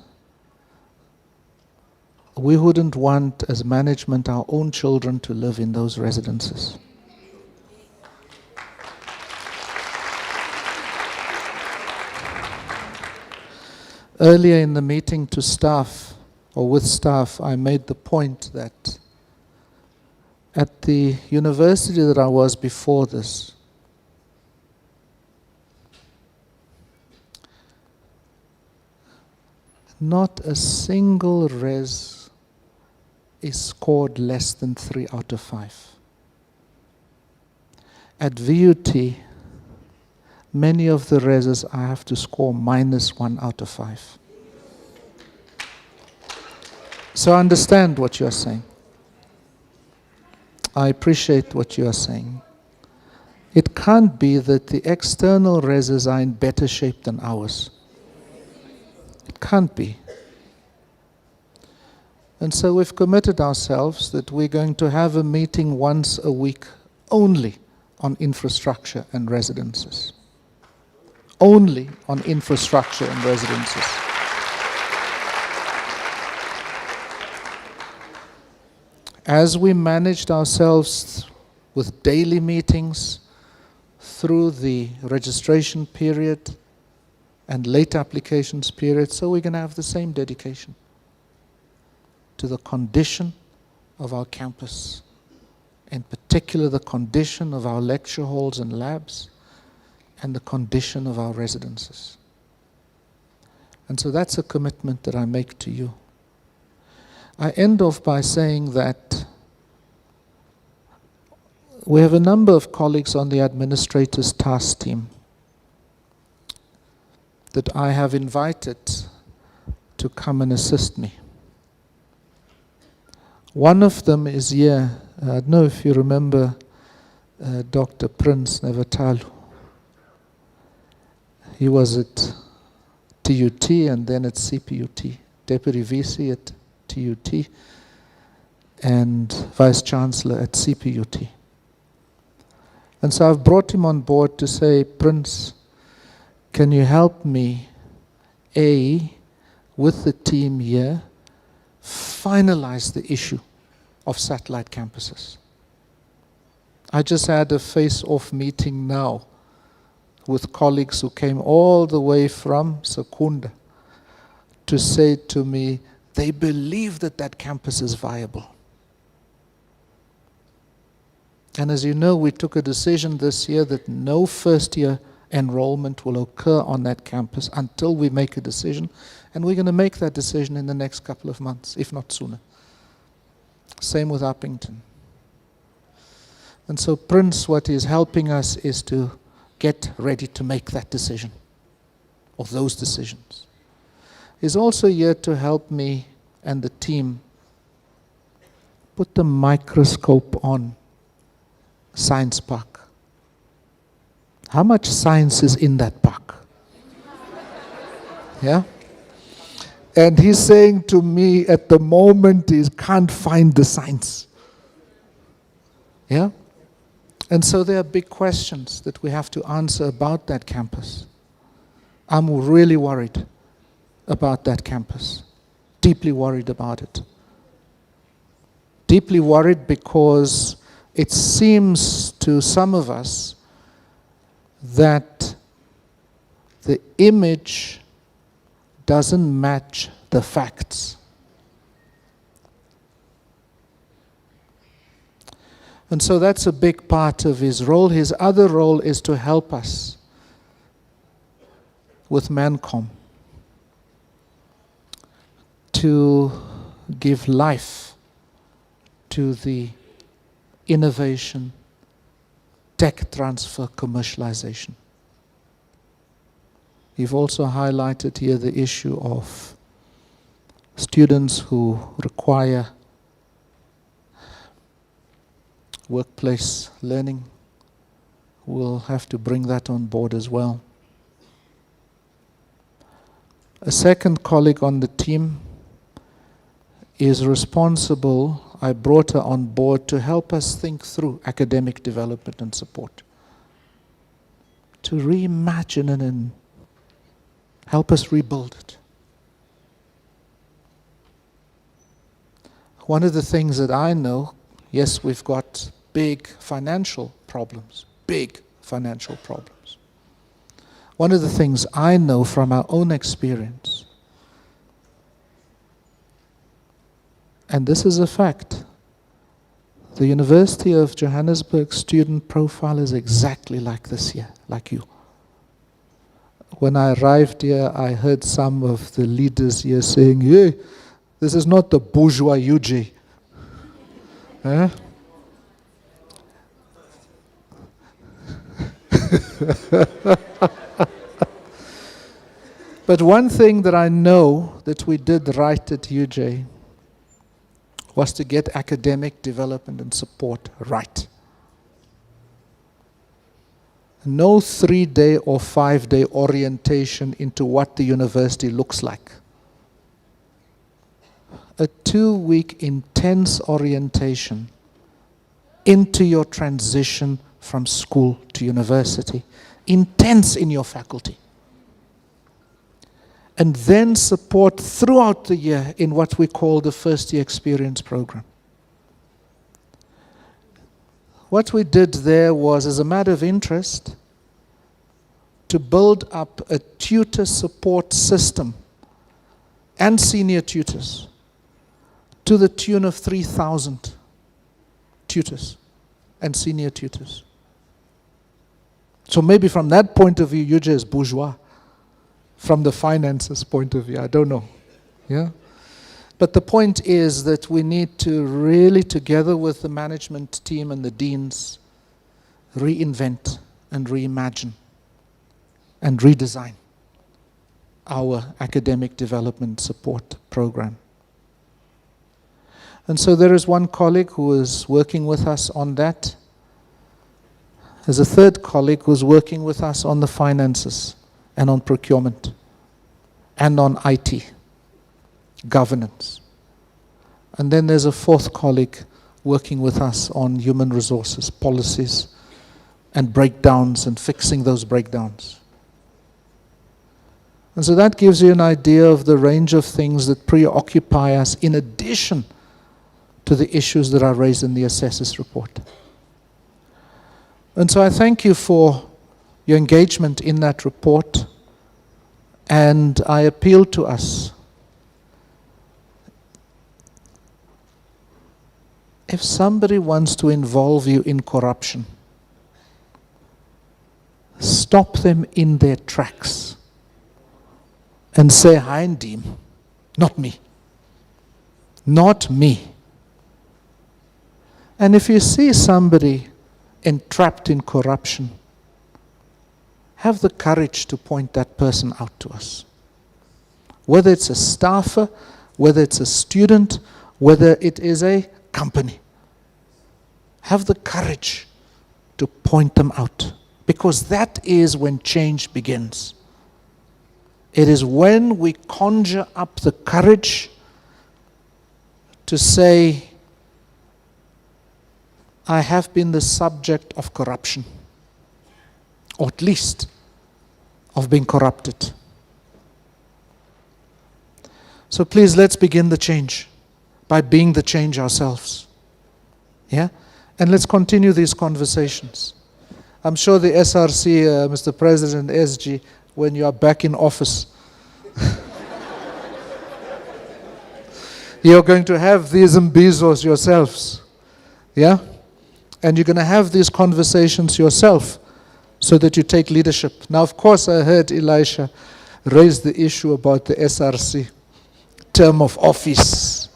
we wouldn't want as management our own children to live in those residences. Earlier in the meeting to staff, or with staff, I made the point that at the university that I was before this, not a single res is scored less than 3 out of 5. At VUT, many of the reses I have to score -1 out of 5. So I understand what you're saying. I appreciate what you are saying. It can't be that the external reses are in better shape than ours. It can't be. And so we've committed ourselves that we're going to have a meeting once a week only on infrastructure and residences. Only on infrastructure and residences. As we managed ourselves with daily meetings through the registration period and late applications period, so we're going to have the same dedication to the condition of our campus, in particular the condition of our lecture halls and labs, and the condition of our residences. And so that's a commitment that I make to you. I end off by saying that we have a number of colleagues on the administrator's task team that I have invited to come and assist me. One of them is here. I don't know if you remember Dr. Prince Nevatalu. He was at TUT and then at CPUT, Deputy VC at TUT and Vice Chancellor at CPUT. And so I've brought him on board to say, Prince, can you help me, with the team here, finalize the issue of satellite campuses? I just had a face-off meeting now with colleagues who came all the way from Secunda to say to me, they believe that that campus is viable. And as you know, we took a decision this year that no first-year enrollment will occur on that campus until we make a decision, and we're going to make that decision in the next couple of months, if not sooner. Same with Uppington. And so Prince, what is helping us is to get ready to make that decision, or those decisions. He's also here to help me and the team put the microscope on Science Park. How much science is in that park? Yeah? And he's saying to me at the moment he can't find the science. Yeah? And so there are big questions that we have to answer about that campus. I'm really worried about that campus. Deeply worried about it. Deeply worried because it seems to some of us that the image doesn't match the facts. And so that's a big part of his role. His other role is to help us with Mancom, to give life to the innovation, tech transfer, commercialization. You've also highlighted here the issue of students who require workplace learning. We'll have to bring that on board as well. A second colleague on the team is responsible. I brought her on board to help us think through academic development and support, to reimagine it and help us rebuild it. One of the things that I know, yes, we've got big financial problems. One of the things I know from our own experience, and this is a fact, the University of Johannesburg student profile is exactly like this here, like you. When I arrived here, I heard some of the leaders here saying, hey, this is not the bourgeois UJ. Huh? But one thing that I know that we did right at UJ was to get academic development and support right. No 3-day or 5-day orientation into what the university looks like. A 2-week intense orientation into your transition from school to university. Intense in your faculty. And then support throughout the year in what we call the first year experience program. What we did there was, as a matter of interest, to build up a tutor support system and senior tutors to the tune of 3,000 tutors and senior tutors. So maybe from that point of view, UJ is bourgeois. From the finances point of view, I don't know. Yeah? But the point is that we need to really, together with the management team and the deans, reinvent and reimagine and redesign our academic development support program. And so there is one colleague who is working with us on that. There's a third colleague who's working with us on the finances and on procurement and on IT, governance. And then there's a fourth colleague working with us on human resources, policies, and breakdowns and fixing those breakdowns. And so that gives you an idea of the range of things that preoccupy us in addition to the issues that are raised in the Assessor's report. And so I thank you for your engagement in that report, and I appeal to us. If somebody wants to involve you in corruption, stop them in their tracks and say, Heindeem, not me. Not me. And if you see somebody entrapped in corruption, have the courage to point that person out to us. Whether it's a staffer, whether it's a student, whether it is a company. Have the courage to point them out, because that is when change begins. It is when we conjure up the courage to say, I have been the subject of corruption, or at least of being corrupted. So please, let's begin the change by being the change ourselves. Yeah? And let's continue these conversations. I'm sure the SRC, Mr. President, SG, when you are back in office, you're going to have these imbizos yourselves. Yeah? And you're going to have these conversations yourself so that you take leadership. Now, of course, I heard Elisha raise the issue about the SRC, term of office.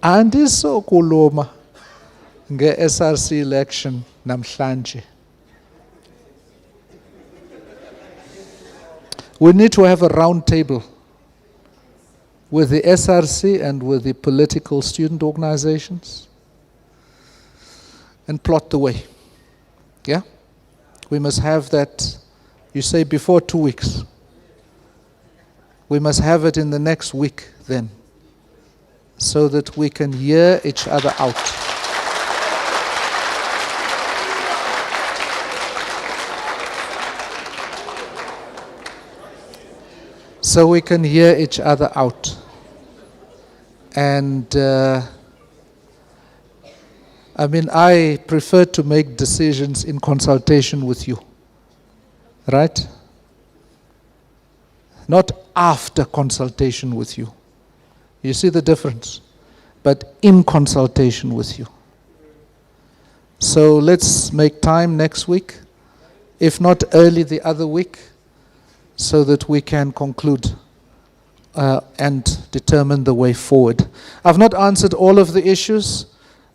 Andisokhuluma nge-SRC election namhlanje. We need to have a round table with the SRC and with the political student organizations and plot the way. Yeah? We must have that, you say before 2 weeks. We must have it in the next week then, so that we can hear each other out. So we can hear each other out. And I mean, I prefer to make decisions in consultation with you, right? Not after consultation with you. You see the difference? But in consultation with you. So let's make time next week, if not early the other week, so that we can conclude and determine the way forward. I've not answered all of the issues.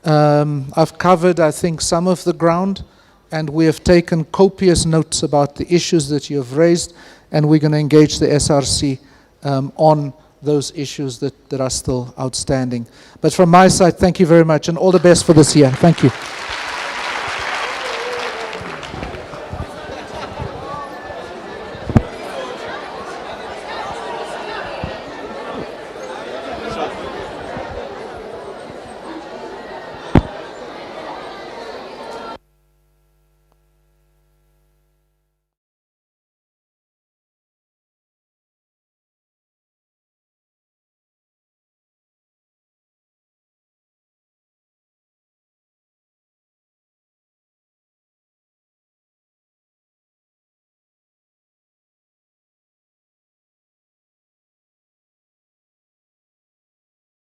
I've covered, I think, some of the ground, and we have taken copious notes about the issues that you have raised, and we're going to engage the SRC on those issues that are still outstanding. But from my side, thank you very much, and all the best for this year. Thank you.